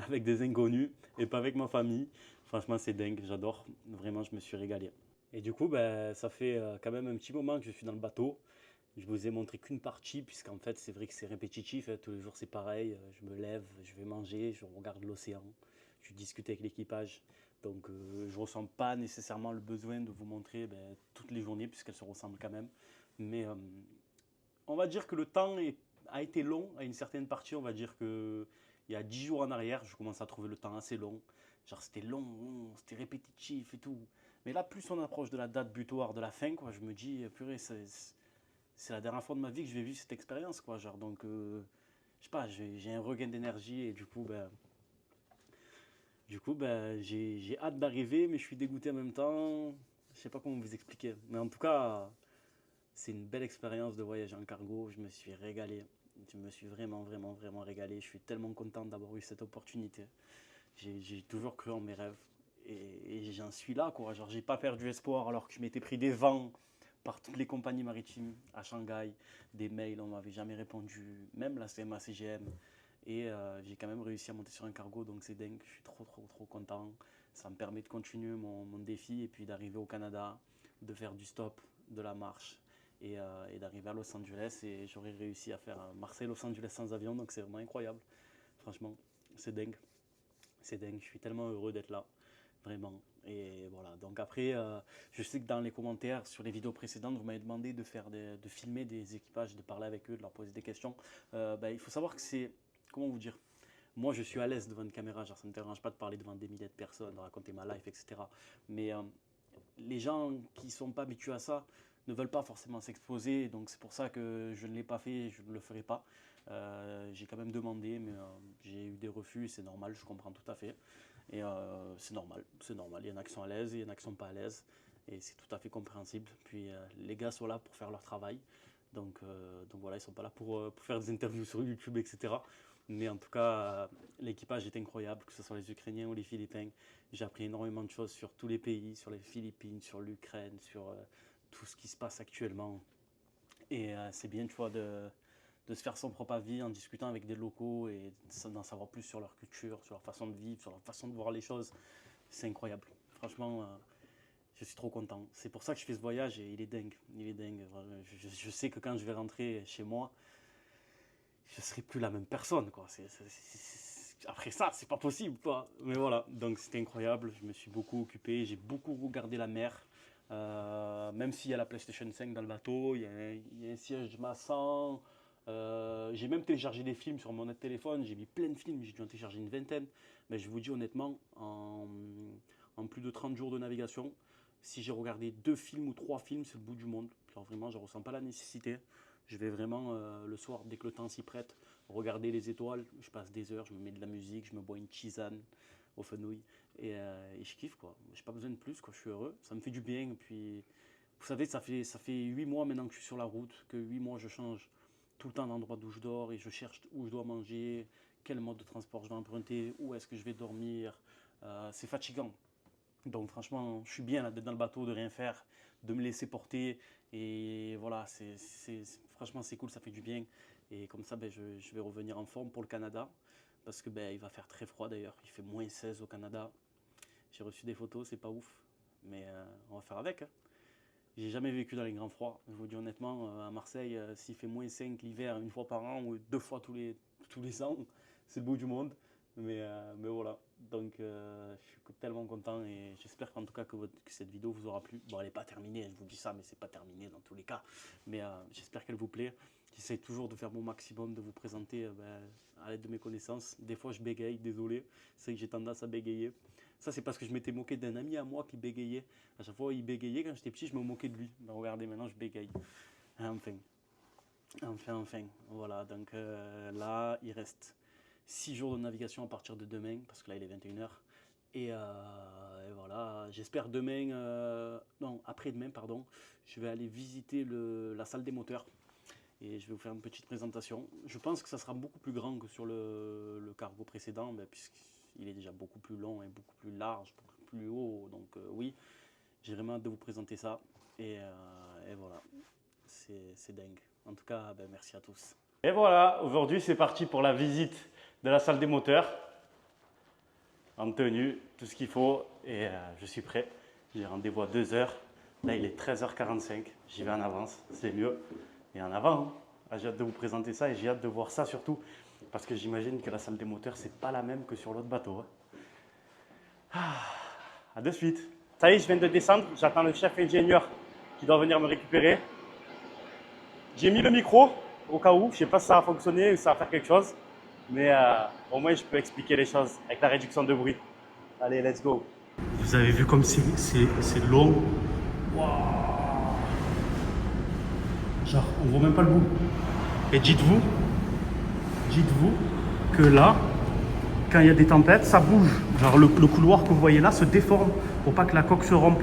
avec des inconnus et pas avec ma famille. Franchement, c'est dingue, j'adore. Vraiment, je me suis régalé. Et du coup, ça fait quand même un petit moment que je suis dans le bateau. Je vous ai montré qu'une partie, puisqu'en fait, c'est vrai que c'est répétitif. Hein. Tous les jours, c'est pareil. Je me lève, je vais manger, je regarde l'océan, je discute avec l'équipage. Donc, je ne ressens pas nécessairement le besoin de vous montrer toutes les journées, puisqu'elles se ressemblent quand même. Mais on va dire que le temps a été long à une certaine partie. On va dire qu'il y a 10 jours en arrière, je commence à trouver le temps assez long. Genre c'était long, c'était répétitif et tout. Mais là, plus on approche de la date butoir de la fin, quoi, je me dis, purée, c'est la dernière fois de ma vie que je vais vivre cette expérience, quoi. Genre, donc, je sais pas, j'ai un regain d'énergie et du coup, j'ai hâte d'arriver, mais je suis dégoûté en même temps. Je sais pas comment vous expliquer. Mais en tout cas, c'est une belle expérience de voyager en cargo. Je me suis régalé. Je me suis vraiment régalé. Je suis tellement content d'avoir eu cette opportunité. J'ai toujours cru en mes rêves. Et j'en suis là, quoi. Genre, j'ai pas perdu espoir alors que je m'étais pris des vents par toutes les compagnies maritimes à Shanghai. Des mails, on m'avait jamais répondu. Même la CMA CGM. Et j'ai quand même réussi à monter sur un cargo. Donc c'est dingue. Je suis trop content. Ça me permet de continuer mon défi. Et puis d'arriver au Canada, de faire du stop, de la marche. Et d'arriver à Los Angeles, et j'aurais réussi à faire Marseille-Los Angeles sans avion, donc c'est vraiment incroyable. Franchement, c'est dingue. C'est dingue, je suis tellement heureux d'être là, vraiment. Et voilà, donc après, je sais que dans les commentaires sur les vidéos précédentes, vous m'avez demandé de filmer des équipages, de parler avec eux, de leur poser des questions. Il faut savoir que c'est, comment vous dire, moi je suis à l'aise devant une caméra, genre ça ne me dérange pas de parler devant des milliers de personnes, de raconter ma life, etc. Mais les gens qui ne sont pas habitués à ça, ne veulent pas forcément s'exposer, donc c'est pour ça que je ne l'ai pas fait et je ne le ferai pas. J'ai quand même demandé, mais j'ai eu des refus, c'est normal, je comprends tout à fait. Et c'est normal, c'est normal. Il y en a qui sont à l'aise, il y en a qui sont pas à l'aise. Et c'est tout à fait compréhensible. Puis les gars sont là pour faire leur travail. Donc voilà, ils sont pas là pour faire des interviews sur YouTube, etc. Mais en tout cas, l'équipage est incroyable, que ce soit les Ukrainiens ou les Philippins. J'ai appris énormément de choses sur tous les pays, sur les Philippines, sur l'Ukraine, sur tout ce qui se passe actuellement. Et c'est bien, tu vois, de se faire son propre avis en discutant avec des locaux et d'en savoir plus sur leur culture, sur leur façon de vivre, sur leur façon de voir les choses. C'est incroyable. Franchement, je suis trop content. C'est pour ça que je fais ce voyage et il est dingue. Il est dingue. Je sais que quand je vais rentrer chez moi, je serai plus la même personne, quoi. Après ça, c'est pas possible, quoi. Mais voilà, donc c'était incroyable. Je me suis beaucoup occupé, j'ai beaucoup regardé la mer. Même s'il y a la PlayStation 5 dans le bateau, il y a un siège massant. J'ai même téléchargé des films sur mon téléphone. J'ai mis plein de films, j'ai dû en télécharger une vingtaine. Mais je vous dis honnêtement, en plus de 30 jours de navigation, si j'ai regardé 2 films ou 3 films, c'est le bout du monde. Alors vraiment, je ne ressens pas la nécessité. Je vais vraiment le soir, dès que le temps s'y prête, regarder les étoiles. Je passe des heures, je me mets de la musique, je me bois une tisane au fenouil et je kiffe, quoi. J'ai pas besoin de plus, quoi. Je suis heureux, ça me fait du bien. Et puis, vous savez, ça fait 8 mois maintenant que je suis sur la route, que 8 mois je change tout le temps l'endroit d'où je dors et je cherche où je dois manger, quel mode de transport je dois emprunter, où est-ce que je vais dormir. C'est fatigant. Donc franchement, je suis bien là d'être dans le bateau, de rien faire, de me laisser porter. Et voilà, franchement c'est cool, ça fait du bien. Et comme ça, je vais revenir en forme pour le Canada. Parce que il va faire très froid d'ailleurs. Il fait moins 16 au Canada. J'ai reçu des photos, c'est pas ouf. Mais on va faire avec, hein. J'ai jamais vécu dans les grands froids. Je vous dis honnêtement, à Marseille, s'il fait moins 5 l'hiver une fois par an ou 2 fois tous les ans, c'est le bout du monde. Mais voilà, donc je suis tellement content et j'espère qu'en tout cas que cette vidéo vous aura plu. Bon, elle n'est pas terminée, je vous dis ça, mais c'est pas terminé dans tous les cas. Mais j'espère qu'elle vous plaît. J'essaie toujours de faire mon maximum, de vous présenter à l'aide de mes connaissances. Des fois je bégaye, désolé, c'est que j'ai tendance à bégayer. Ça c'est parce que je m'étais moqué d'un ami à moi qui bégayait. À chaque fois il bégayait, quand j'étais petit je me moquais de lui. Ben, regardez, maintenant je bégaye. Enfin, voilà, donc là il reste 6 jours de navigation à partir de demain, parce que là il est 21h. Et voilà, j'espère demain, non, après-demain, pardon, je vais aller visiter la salle des moteurs. Et je vais vous faire une petite présentation. Je pense que ça sera beaucoup plus grand que sur le cargo précédent, puisqu'il est déjà beaucoup plus long et beaucoup plus large, beaucoup plus haut. Donc oui, j'ai vraiment hâte de vous présenter ça. Et voilà, c'est dingue. En tout cas, merci à tous. Et voilà, aujourd'hui c'est parti pour la visite de la salle des moteurs. En tenue, tout ce qu'il faut. Et je suis prêt. J'ai rendez-vous à 2h. Là, il est 13h45. J'y vais en avance, c'est mieux. Et en avant, hein. Ah, j'ai hâte de vous présenter ça et j'ai hâte de voir ça surtout. Parce que j'imagine que la salle des moteurs, c'est pas la même que sur l'autre bateau, hein. À de suite. Ça y est, je viens de descendre. J'attends le chef ingénieur qui doit venir me récupérer. J'ai mis le micro au cas où. Je sais pas si ça va fonctionner ou si ça va faire quelque chose. Mais au moins, je peux expliquer les choses avec la réduction de bruit. Allez, let's go. Vous avez vu comme c'est long. Wow. Genre, on voit même pas le bout. Et dites-vous que là, quand il y a des tempêtes, ça bouge. Genre, le couloir que vous voyez là se déforme pour pas que la coque se rompe.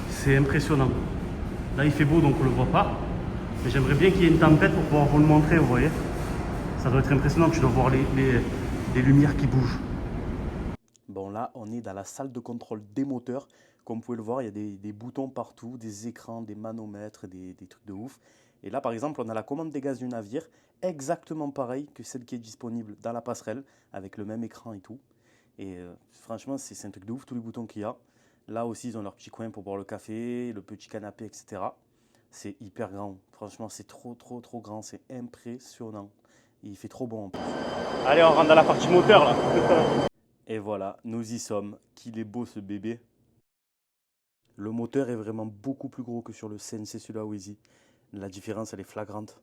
C'est impressionnant. Là, il fait beau, donc on le voit pas. Mais j'aimerais bien qu'il y ait une tempête pour pouvoir vous le montrer, vous voyez. Ça doit être impressionnant, tu dois voir les lumières qui bougent. Bon, là, on est dans la salle de contrôle des moteurs. Comme vous pouvez le voir, il y a des boutons partout, des écrans, des manomètres, des trucs de ouf. Et là, par exemple, on a la commande des gaz du navire, exactement pareil que celle qui est disponible dans la passerelle, avec le même écran et tout. Et franchement, c'est un truc de ouf, tous les boutons qu'il y a. Là aussi, ils ont leur petit coin pour boire le café, le petit canapé, etc. C'est hyper grand. Franchement, c'est trop grand. C'est impressionnant. Il fait trop bon en plus. Allez, on rentre dans la partie moteur là. Et voilà, nous y sommes. Qu'il est beau ce bébé. Le moteur est vraiment beaucoup plus gros que sur le CNC Sulawesi. La différence, elle est flagrante.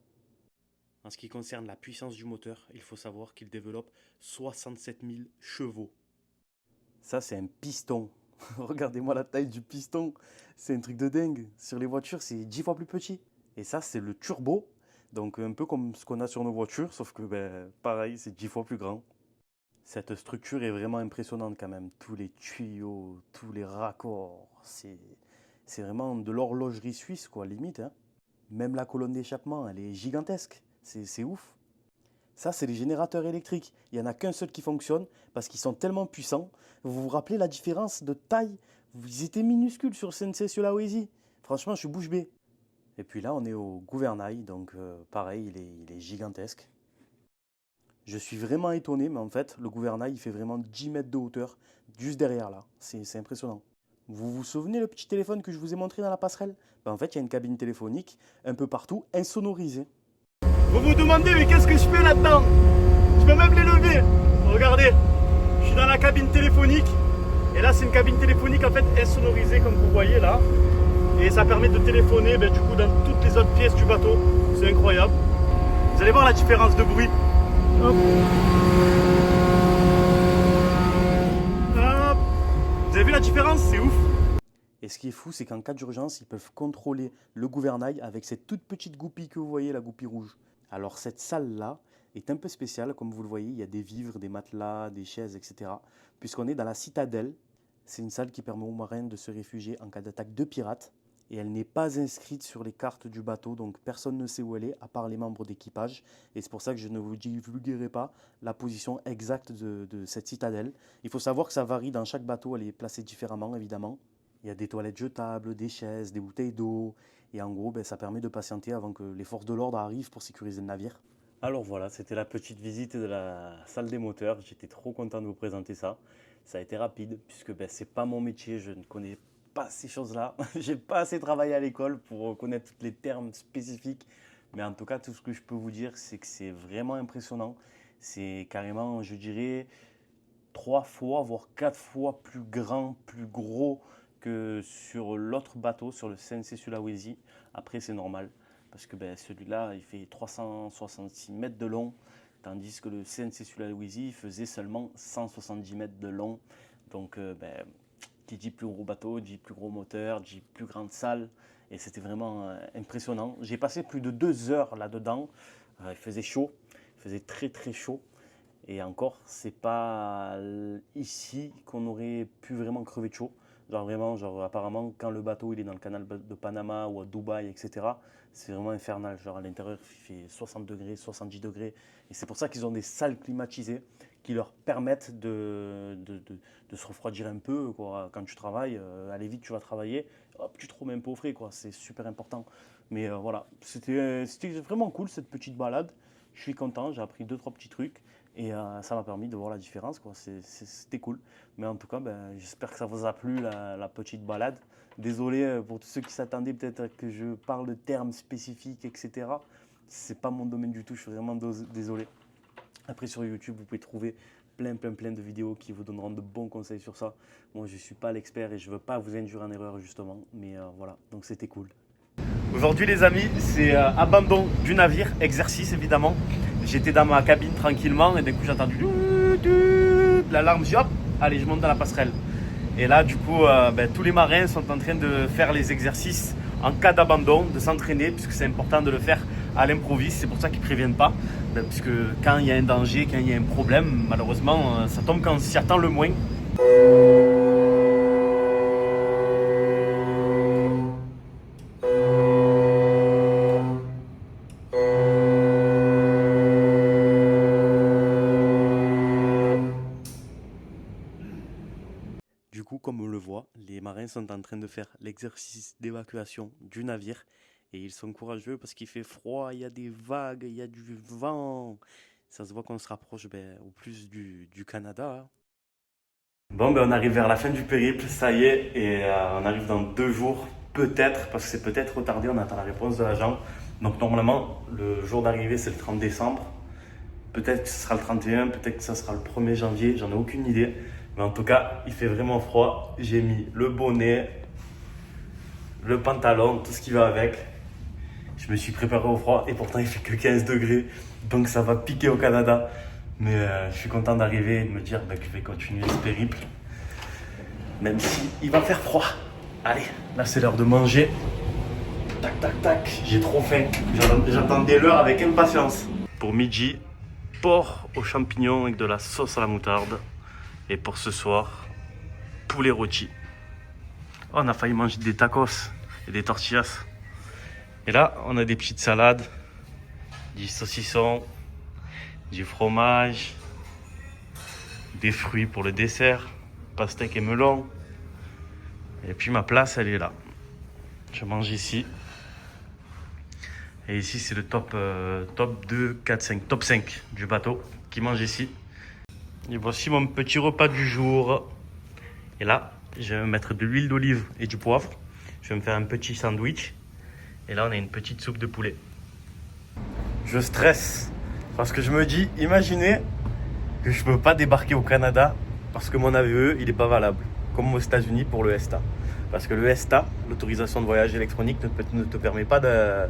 En ce qui concerne la puissance du moteur, il faut savoir qu'il développe 67 000 chevaux. Ça, c'est un piston. Regardez-moi la taille du piston. C'est un truc de dingue. Sur les voitures, c'est 10 fois plus petit. Et ça, c'est le turbo. Donc un peu comme ce qu'on a sur nos voitures, sauf que pareil, c'est 10 fois plus grand. Cette structure est vraiment impressionnante quand même. Tous les tuyaux, tous les raccords, c'est vraiment de l'horlogerie suisse, quoi, limite. Hein. Même la colonne d'échappement, elle est gigantesque. C'est ouf. Ça, c'est les générateurs électriques. Il n'y en a qu'un seul qui fonctionne parce qu'ils sont tellement puissants. Vous vous rappelez la différence de taille? Ils étaient minuscules sur Sensei Sulawesi. Franchement, je suis bouche bée. Et puis là, on est au gouvernail, donc pareil, il est gigantesque. Je suis vraiment étonné, mais en fait, le gouvernail, il fait vraiment 10 mètres de hauteur, juste derrière là. C'est impressionnant. Vous vous souvenez le petit téléphone que je vous ai montré dans la passerelle? En fait, il y a une cabine téléphonique un peu partout, insonorisée. Vous vous demandez, mais qu'est-ce que je fais là-dedans? Je peux même les lever. Regardez, je suis dans la cabine téléphonique. Et là, c'est une cabine téléphonique en fait insonorisée, comme vous voyez là. Et ça permet de téléphoner du coup dans toutes les autres pièces du bateau. C'est incroyable. Vous allez voir la différence de bruit. Hop. Hop. Vous avez vu la différence? C'est ouf. Et ce qui est fou, c'est qu'en cas d'urgence, ils peuvent contrôler le gouvernail avec cette toute petite goupille que vous voyez, la goupille rouge. Alors cette salle-là est un peu spéciale, comme vous le voyez, il y a des vivres, des matelas, des chaises, etc. Puisqu'on est dans la citadelle, c'est une salle qui permet aux marins de se réfugier en cas d'attaque de pirates. Et elle n'est pas inscrite sur les cartes du bateau, donc personne ne sait où elle est, à part les membres d'équipage. Et c'est pour ça que je ne vous divulguerai pas la position exacte de cette citadelle. Il faut savoir que ça varie dans chaque bateau, elle est placée différemment, évidemment. Il y a des toilettes jetables, des chaises, des bouteilles d'eau. Et en gros, ça permet de patienter avant que les forces de l'ordre arrivent pour sécuriser le navire. Alors voilà, c'était la petite visite de la salle des moteurs. J'étais trop content de vous présenter ça. Ça a été rapide, puisque c'est pas mon métier, je ne connais pas ces choses-là. J'ai pas assez travaillé à l'école pour connaître tous les termes spécifiques. Mais en tout cas, tout ce que je peux vous dire, c'est que c'est vraiment impressionnant. C'est carrément, je dirais, 3 fois, voire 4 fois plus grand, plus gros que sur l'autre bateau, sur le Sensei Sulawesi. Après, c'est normal, parce que celui-là, il fait 366 mètres de long, tandis que le Sensei Sulawesi faisait seulement 170 mètres de long. Donc, qui dit plus gros bateau, dit plus gros moteur, dit plus grande salle. Et c'était vraiment impressionnant. J'ai passé plus de 2 heures là-dedans. Il faisait chaud, il faisait très très chaud. Et encore, c'est pas ici qu'on aurait pu vraiment crever de chaud. Apparemment, quand le bateau il est dans le canal de Panama ou à Dubaï, etc., c'est vraiment infernal. À l'intérieur, il fait 60 degrés, 70 degrés. Et c'est pour ça qu'ils ont des salles climatisées qui leur permettent de se refroidir un peu, quoi. Quand tu travailles. Allez vite, tu vas travailler, hop, tu te remets un peu au frais, quoi. C'est super important. Mais voilà, c'était vraiment cool cette petite balade. Je suis content, j'ai appris 2-3 petits trucs. Et ça m'a permis de voir la différence, quoi. C'était cool. Mais en tout cas, j'espère que ça vous a plu, la petite balade. Désolé pour tous ceux qui s'attendaient peut-être que je parle de termes spécifiques, etc. C'est pas mon domaine du tout, je suis vraiment désolé. Après, sur YouTube, vous pouvez trouver plein de vidéos qui vous donneront de bons conseils sur ça. Moi, je ne suis pas l'expert et je ne veux pas vous induire en erreur, justement. Mais voilà, donc c'était cool. Aujourd'hui les amis, c'est abandon du navire, exercice évidemment. J'étais dans ma cabine tranquillement et d'un coup j'ai entendu l'alarme, j'ai dit hop, allez je monte dans la passerelle. Et là du coup tous les marins sont en train de faire les exercices en cas d'abandon, de s'entraîner puisque c'est important de le faire à l'improviste. C'est pour ça qu'ils ne préviennent pas, puisque quand il y a un danger, quand il y a un problème, malheureusement ça tombe quand on s'y attend le moins. Du coup, comme on le voit, les marins sont en train de faire l'exercice d'évacuation du navire. Et ils sont courageux parce qu'il fait froid, il y a des vagues, il y a du vent. Ça se voit qu'on se rapproche au plus du Canada. Hein. Bon, on arrive vers la fin du périple, ça y est, et on arrive dans 2 jours, peut-être, parce que c'est peut-être retardé, on attend la réponse de l'agent. Donc normalement, le jour d'arrivée, c'est le 30 décembre. Peut-être que ce sera le 31, peut-être que ça sera le 1er janvier, j'en ai aucune idée. Mais en tout cas, il fait vraiment froid. J'ai mis le bonnet, le pantalon, tout ce qui va avec. Je me suis préparé au froid et pourtant il fait que 15 degrés. Donc ça va piquer au Canada. Mais je suis content d'arriver et de me dire que je vais continuer ce périple. Même si il va faire froid. Allez, là c'est l'heure de manger. Tac, tac, tac. J'ai trop faim. J'attendais l'heure avec impatience. Pour midi, porc aux champignons avec de la sauce à la moutarde. Et pour ce soir, poulet rôti. Oh, on a failli manger des tacos et des tortillas. Et là, on a des petites salades, du saucisson, du fromage, des fruits pour le dessert, pastèque et melon. Et puis ma place, elle est là. Je mange ici. Et ici, c'est le top 2, 4, 5, top 5 du bateau qui mange ici. Et voici mon petit repas du jour. Et là, je vais mettre de l'huile d'olive et du poivre. Je vais me faire un petit sandwich. Et là, on a une petite soupe de poulet. Je stresse parce que je me dis, imaginez que je ne peux pas débarquer au Canada parce que mon AVE, il n'est pas valable. Comme aux États-Unis pour le ESTA. Parce que le ESTA, l'autorisation de voyage électronique, ne te permet pas de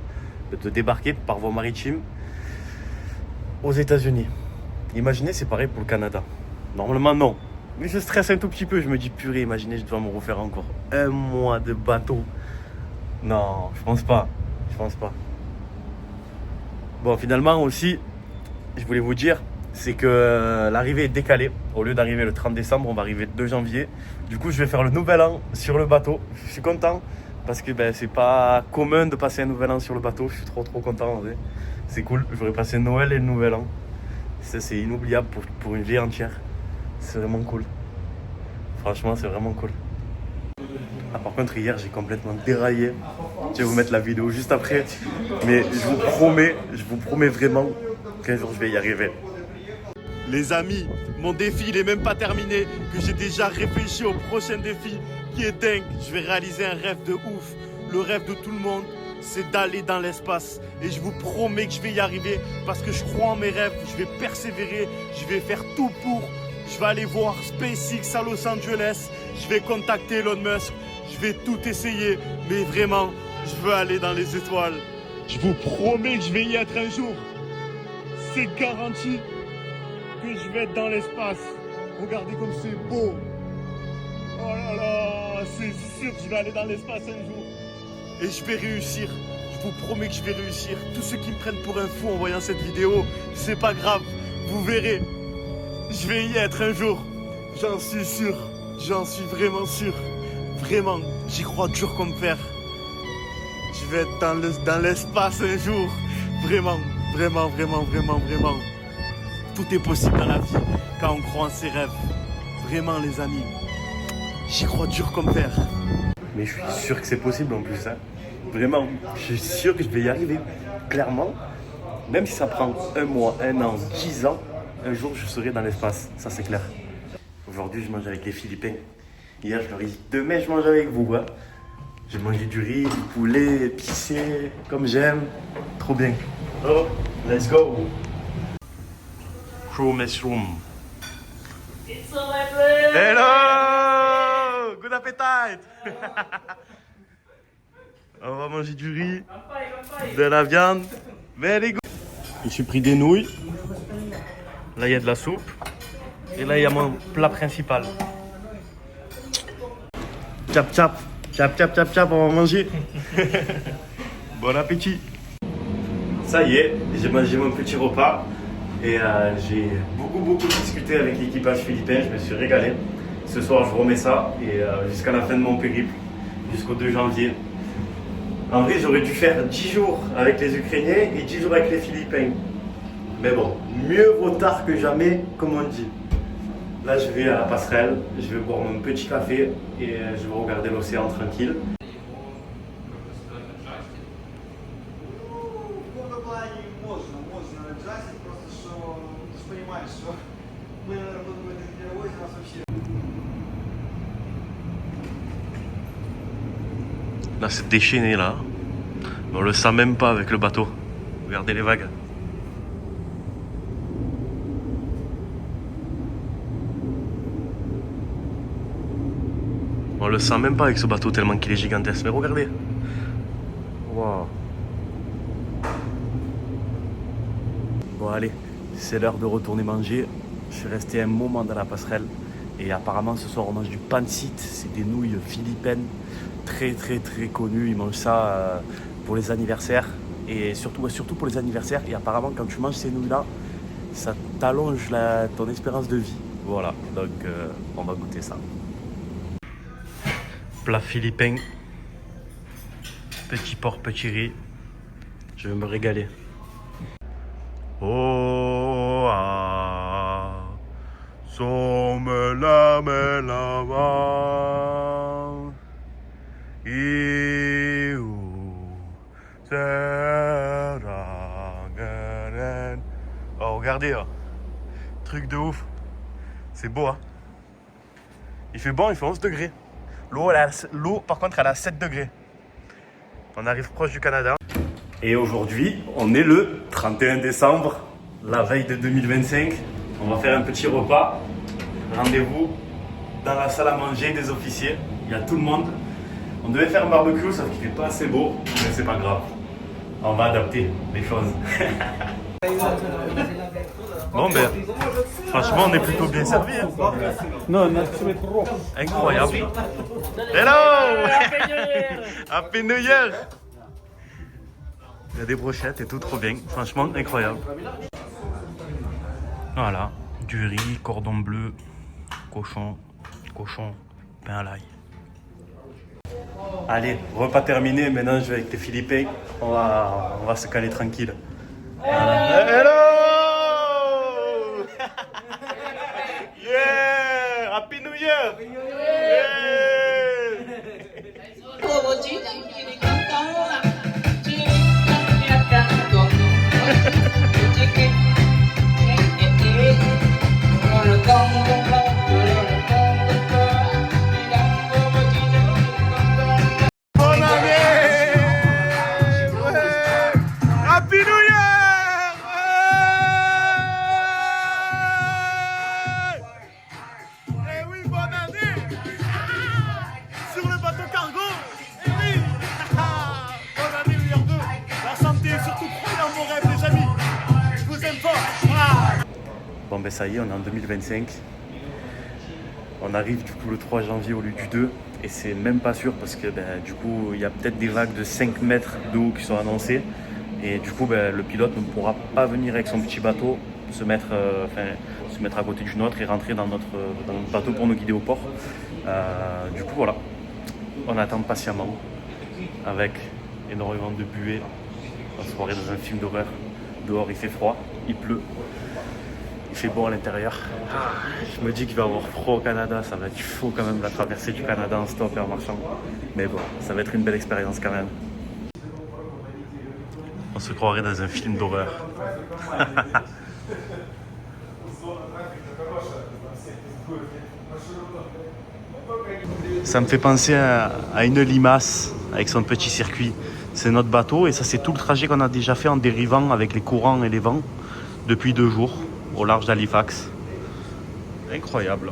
te débarquer par voie maritime aux États-Unis. Imaginez, c'est pareil pour le Canada. Normalement, non. Mais je stresse un tout petit peu. Je me dis, purée, imaginez, je dois me refaire encore un mois de bateau. Non, je pense pas. Je pense pas. Bon, finalement aussi, je voulais vous dire, c'est que l'arrivée est décalée. Au lieu d'arriver le 30 décembre, on va arriver le 2 janvier. Du coup, je vais faire le nouvel an sur le bateau. Je suis content parce que c'est pas commun de passer un nouvel an sur le bateau. Je suis trop content en vrai. C'est cool. J'aurais passé Noël et le nouvel an. Ça, c'est inoubliable pour une vie entière. C'est vraiment cool. Franchement, c'est vraiment cool. Ah, par contre, hier, j'ai complètement déraillé. Je vais vous mettre la vidéo juste après. Mais je vous promets vraiment qu'un jour, je vais y arriver. Les amis, mon défi, il est même pas terminé. Que j'ai déjà réfléchi au prochain défi qui est dingue. Je vais réaliser un rêve de ouf. Le rêve de tout le monde, c'est d'aller dans l'espace. Et je vous promets que je vais y arriver parce que je crois en mes rêves. Je vais persévérer, je vais faire tout pour. Je vais aller voir SpaceX à Los Angeles. Je vais contacter Elon Musk. Je vais tout essayer. Mais vraiment, je veux aller dans les étoiles. Je vous promets que je vais y être un jour. C'est garanti que je vais être dans l'espace. Regardez comme c'est beau. Oh là là, c'est sûr que je vais aller dans l'espace un jour. Et je vais réussir. Je vous promets que je vais réussir. Tous ceux qui me prennent pour un fou en voyant cette vidéo, c'est pas grave. Vous verrez. Je vais y être un jour. J'en suis sûr. J'en suis vraiment sûr. Vraiment, j'y crois dur comme fer. Je vais être dans l'espace un jour. Vraiment. Tout est possible dans la vie quand on croit en ses rêves. Vraiment, les amis. J'y crois dur comme fer. Mais je suis sûr que c'est possible en plus. Hein. Vraiment, je suis sûr que je vais y arriver. Clairement, même si ça prend 1 mois, 1 an, 10 ans, un jour je serai dans l'espace. Ça, c'est clair. Aujourd'hui, je mange avec les Philippins. Hier, je leur ai dit, demain, je mange avec vous. Hein. J'ai mangé du riz, du poulet, épicé, comme j'aime. Trop bien. Oh, let's go. Show mushroom. It's on my plate. Hello! Good appetite! On va manger du riz, de la viande. Very good. Je suis pris des nouilles. Là, il y a de la soupe. Et là, il y a mon plat principal. Tchap tchap. Tchap, on va manger. Bon appétit. Ça y est, j'ai mangé mon petit repas. Et j'ai beaucoup discuté avec l'équipage philippin. Je me suis régalé. Ce soir, je remets ça. Et jusqu'à la fin de mon périple, jusqu'au 2 janvier. En vrai, j'aurais dû faire 10 jours avec les Ukrainiens et 10 jours avec les Philippins. Mais bon, mieux vaut tard que jamais, comme on dit. Là, je vais à la passerelle, je vais boire mon petit café et je vais regarder l'océan tranquille. Là, c'est déchaîné là. Mais on le sent même pas avec le bateau. Regardez les vagues. On le sent même pas avec ce bateau tellement qu'il est gigantesque. Mais regardez. Wow. Bon allez, c'est l'heure de retourner manger. Je suis resté un moment dans la passerelle. Et apparemment ce soir on mange du pancit. C'est des nouilles philippines. Très connues. Ils mangent ça pour les anniversaires. Et surtout pour les anniversaires. Et apparemment quand tu manges ces nouilles là, ça t'allonge ton espérance de vie. Voilà, donc on va goûter ça. Plat philippin. Petit porc, petit riz. Je vais me régaler. Oh, ah, som la me lava. Oh, regardez, là. Truc de ouf. C'est beau, hein. Il fait bon, il fait 11 degrés. L'eau, par contre, elle a 7 degrés. On arrive proche du Canada. Et aujourd'hui, on est le 31 décembre, la veille de 2025. On va faire un petit repas. Rendez-vous dans la salle à manger des officiers. Il y a tout le monde. On devait faire un barbecue, sauf qu'il fait pas assez beau, mais c'est pas grave. On va adapter les choses. Bon ben, franchement on est plutôt bien servi. Hein. Incroyable. Hello! Happy New Year! Il y a des brochettes et tout, trop bien. Franchement incroyable. Voilà, du riz, cordon bleu, cochon, pain à l'ail. Allez, repas terminé, maintenant je vais avec les Philippins, on va se caler tranquille. Hello! Yeah! Happy New Year! Bon ben ça y est, on est en 2025. On arrive du coup le 3 janvier au lieu du 2 et c'est même pas sûr parce que ben, du coup il y a peut-être des vagues de 5 mètres d'eau qui sont annoncées et du coup ben, le pilote ne pourra pas venir avec son petit bateau se mettre à côté du nôtre et rentrer dans notre bateau pour nous guider au port. Du coup voilà, on attend patiemment avec énormément de buée. On se croirait dans un film d'horreur. Dehors il fait froid, il pleut. Il fait beau à l'intérieur. Je me dis qu'il va y avoir froid au Canada, ça va être chaud quand même la traversée du Canada en stop et en marchant. Mais bon, ça va être une belle expérience quand même. On se croirait dans un film d'horreur. Ça me fait penser à une limace avec son petit circuit. C'est notre bateau et ça c'est tout le trajet qu'on a déjà fait en dérivant avec les courants et les vents depuis 2 jours. Au large d'Halifax. Incroyable.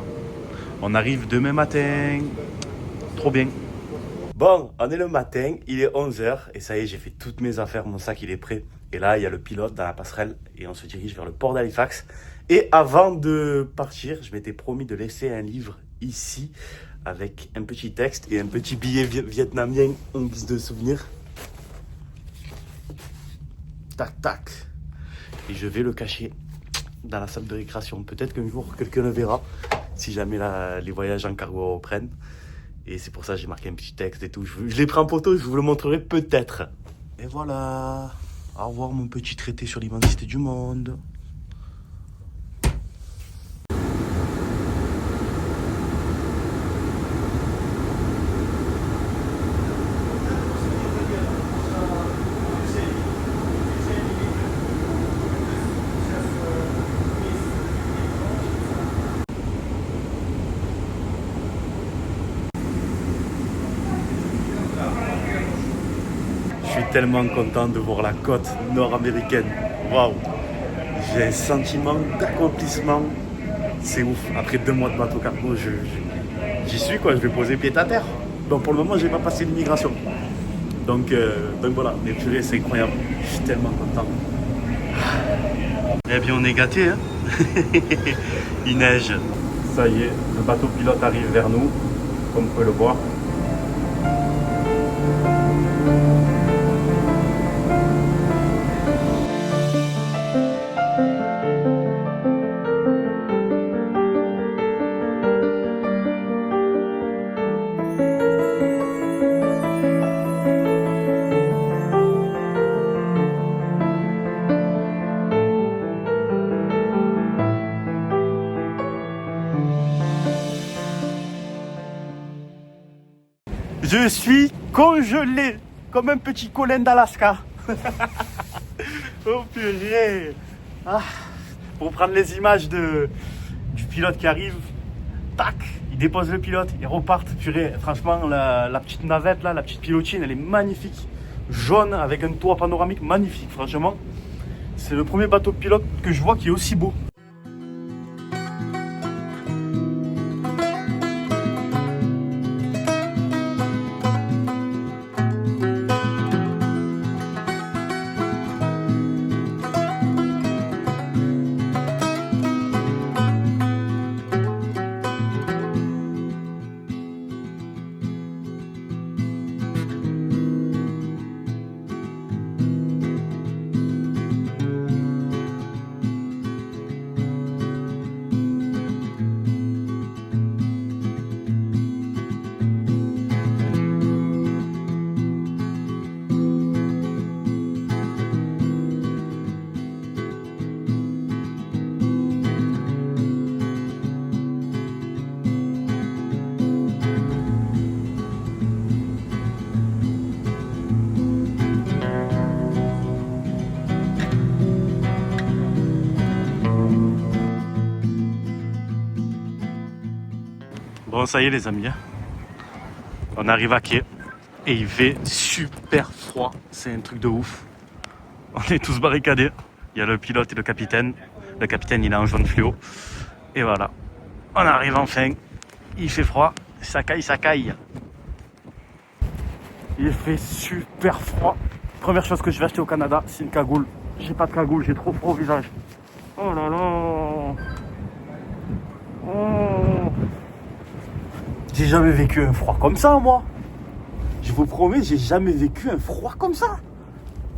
On arrive demain matin. Trop bien. Bon, on est le matin, il est 11h et ça y est, j'ai fait toutes mes affaires, mon sac il est prêt. Et là, il y a le pilote dans la passerelle et on se dirige vers le port d'Halifax. Et avant de partir, je m'étais promis de laisser un livre ici avec un petit texte et un petit billet vietnamien en guise de souvenir. Tac, tac. Et je vais le cacher dans la salle de récréation. Peut-être qu'un jour quelqu'un le verra si jamais les voyages en cargo reprennent. Et c'est pour ça que j'ai marqué un petit texte et tout. Je l'ai pris en photo, je vous le montrerai peut-être. Et voilà. Au revoir mon petit traité sur l'immensité du monde. Je suis tellement content de voir la côte nord-américaine. Waouh! J'ai un sentiment d'accomplissement. C'est ouf. Après 2 mois de bateau cargo, j'y suis quoi. Je vais poser pied à terre. Donc pour le moment, j'ai pas passé l'immigration. Donc voilà. Mais purée, c'est incroyable. Je suis tellement content. Eh bien, on est gâtés, hein. Il neige. Ça y est, le bateau pilote arrive vers nous, comme vous pouvez le voir. Je suis congelé comme un petit Colin d'Alaska. Oh purée. Ah, pour prendre les images du pilote qui arrive, tac, il dépose le pilote, ils repartent. Purée, franchement, la petite navette là, la petite pilotine, elle est magnifique. Jaune avec un toit panoramique magnifique, franchement. C'est le premier bateau pilote que je vois qui est aussi beau. Bon, ça y est les amis, on arrive à quai et il fait super froid, c'est un truc de ouf. On est tous barricadés, il y a le pilote et le capitaine. Le capitaine il est en jaune fluo. Et voilà, on arrive enfin, il fait froid, ça caille, ça caille. Il fait super froid. Première chose que je vais acheter au Canada, c'est une cagoule. J'ai pas de cagoule, j'ai trop froid au visage. Oh là là. Oh. J'ai jamais vécu un froid comme ça, moi. Je vous promets, j'ai jamais vécu un froid comme ça.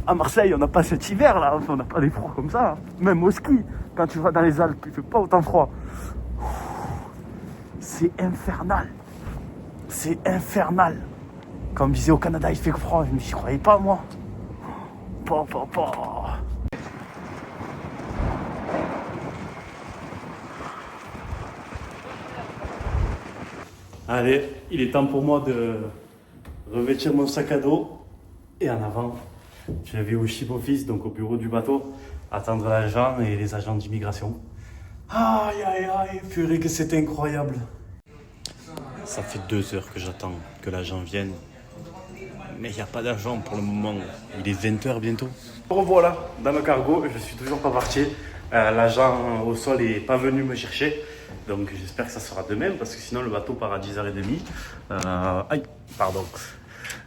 À Marseille, on n'a pas cet hiver là, on n'a pas des froids comme ça. Même au ski, quand tu vas dans les Alpes, il fait pas autant froid. C'est infernal. C'est infernal. Quand on me disait au Canada, il fait froid, je ne m'y croyais pas, moi. Allez, il est temps pour moi de revêtir mon sac à dos. Et en avant, je vais au ship office, donc au bureau du bateau, attendre l'agent et les agents d'immigration. Aïe aïe aïe, purée que c'est incroyable. Ça fait 2 heures que j'attends que l'agent vienne. Mais il n'y a pas d'agent pour le moment. Il est 20h bientôt. Revoilà dans le cargo, je suis toujours pas parti. L'agent au sol n'est pas venu me chercher. Donc j'espère que ça sera de même parce que sinon le bateau part à 10h30. Aïe, pardon.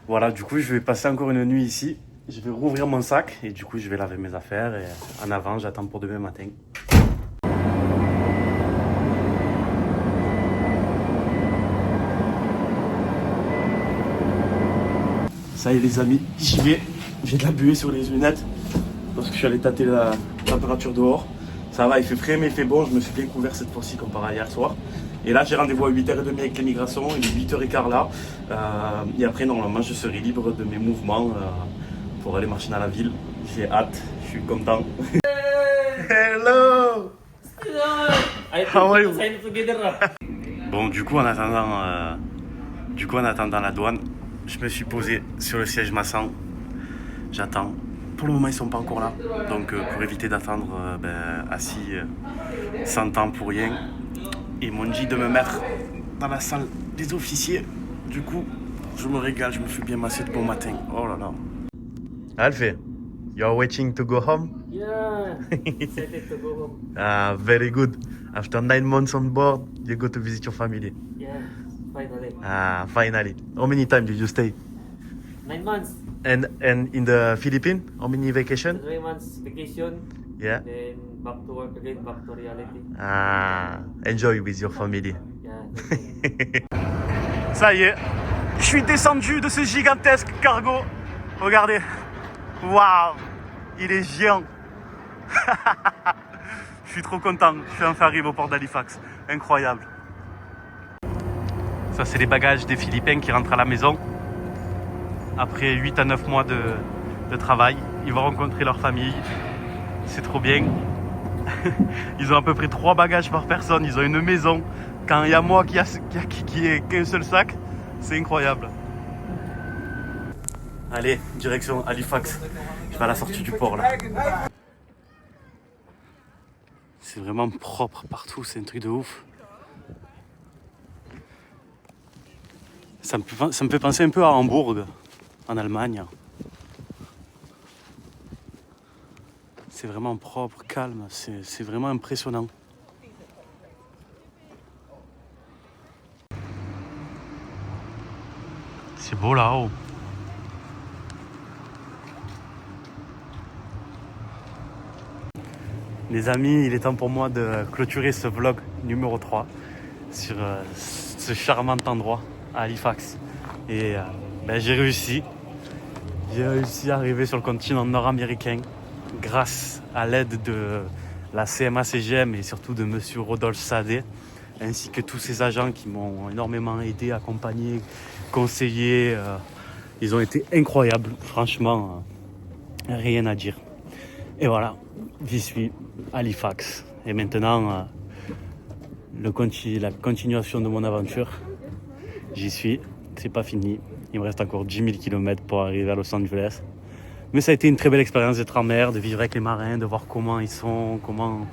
Voilà, du coup je vais passer encore une nuit ici. Je vais rouvrir mon sac et du coup je vais laver mes affaires. Et en avant, j'attends pour demain matin. Ça y est les amis, j'y vais. J'ai de la buée sur les lunettes parce que je suis allé tâter la température dehors. Ça va, il fait frais mais il fait bon, je me suis bien couvert cette fois-ci comparé à hier soir. Et là j'ai rendez-vous à 8h30 avec l'immigration, il est 8h15 là. Et après normalement je serai libre de mes mouvements pour aller marcher dans la ville. J'ai hâte, je suis content. Hello! How are you? Bon du coup en attendant la douane, je me suis posé sur le siège massant. J'attends. Pour le moment, ils sont pas encore là. Donc, pour éviter d'attendre assis sans temps pour rien, ils m'ont dit de me mettre dans la salle des officiers. Du coup, je me régale, je me fais bien masser de bon matin. Oh là là. Alfie, you're waiting to go home? Yeah, excited to go home. Ah, very good. After 9 months on board, you go to visit your family. Yeah, finally. Ah, finally. How many times did you stay? 9 months. And in the Philippines, how many vacation? 3 months vacation. Yeah. Then back to work again, back to reality. Ah, enjoy with your family. Yeah. Ça y est, je suis descendu de ce gigantesque cargo. Regardez. Waouh, il est géant. Je suis trop content. Je suis enfin arrivé au port d'Halifax. Incroyable. Ça, c'est les bagages des Philippins qui rentrent à la maison. Après 8 à 9 mois de travail, ils vont rencontrer leur famille. C'est trop bien. Ils ont à peu près 3 bagages par personne. Ils ont une maison. Quand il y a moi qui ai qu'un seul sac, c'est incroyable. Allez, direction Halifax. Je vais à la sortie du port là. C'est vraiment propre partout, c'est un truc de ouf. Ça me fait penser un peu à Hambourg, en Allemagne. C'est vraiment propre, calme, c'est vraiment impressionnant. C'est beau là-haut. Les amis, il est temps pour moi de clôturer ce vlog numéro 3 sur ce charmant endroit à Halifax. Et j'ai réussi. J'ai réussi à arriver sur le continent nord-américain grâce à l'aide de la CMA-CGM et surtout de monsieur Rodolphe Sadé, ainsi que tous ces agents qui m'ont énormément aidé, accompagné, conseillé. Ils ont été incroyables, franchement, rien à dire. Et voilà, j'y suis, Halifax. Et maintenant, la continuation de mon aventure, j'y suis, c'est pas fini. Il me reste encore 10 000 km pour arriver à Los Angeles. Mais ça a été une très belle expérience d'être en mer, de vivre avec les marins, de voir comment ils sont, comment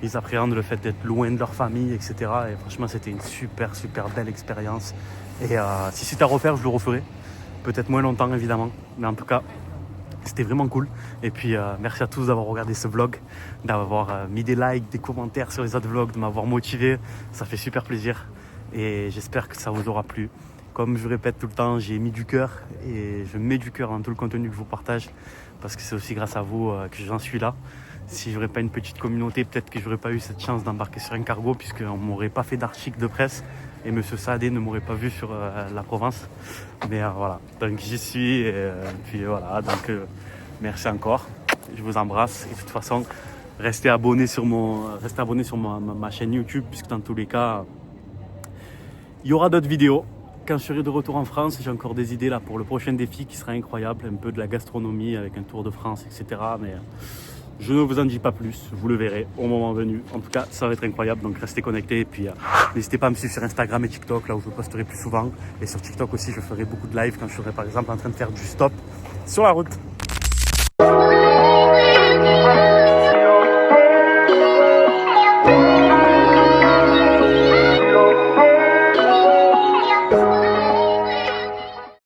ils appréhendent le fait d'être loin de leur famille, etc. Et franchement, c'était une super, super belle expérience. Et si c'était à refaire, je le referai. Peut-être moins longtemps, évidemment. Mais en tout cas, c'était vraiment cool. Et puis, merci à tous d'avoir regardé ce vlog, d'avoir mis des likes, des commentaires sur les autres vlogs, de m'avoir motivé. Ça fait super plaisir. Et j'espère que ça vous aura plu. Comme je répète tout le temps, j'ai mis du cœur et je mets du cœur dans tout le contenu que je vous partage parce que c'est aussi grâce à vous que j'en suis là. Si je n'aurais pas une petite communauté, peut-être que je n'aurais pas eu cette chance d'embarquer sur un cargo puisqu'on ne m'aurait pas fait d'article de presse et M. Sadé ne m'aurait pas vu sur la Provence. Mais voilà, donc j'y suis et puis voilà, donc merci encore. Je vous embrasse et de toute façon, restez abonnés sur ma chaîne YouTube puisque dans tous les cas, il y aura d'autres vidéos. Quand je serai de retour en France, j'ai encore des idées là pour le prochain défi qui sera incroyable, un peu de la gastronomie avec un tour de France, etc. Mais je ne vous en dis pas plus, vous le verrez au moment venu. En tout cas, ça va être incroyable, donc restez connectés. Et puis n'hésitez pas à me suivre sur Instagram et TikTok, là où je posterai plus souvent. Et sur TikTok aussi, je ferai beaucoup de live quand je serai par exemple en train de faire du stop sur la route.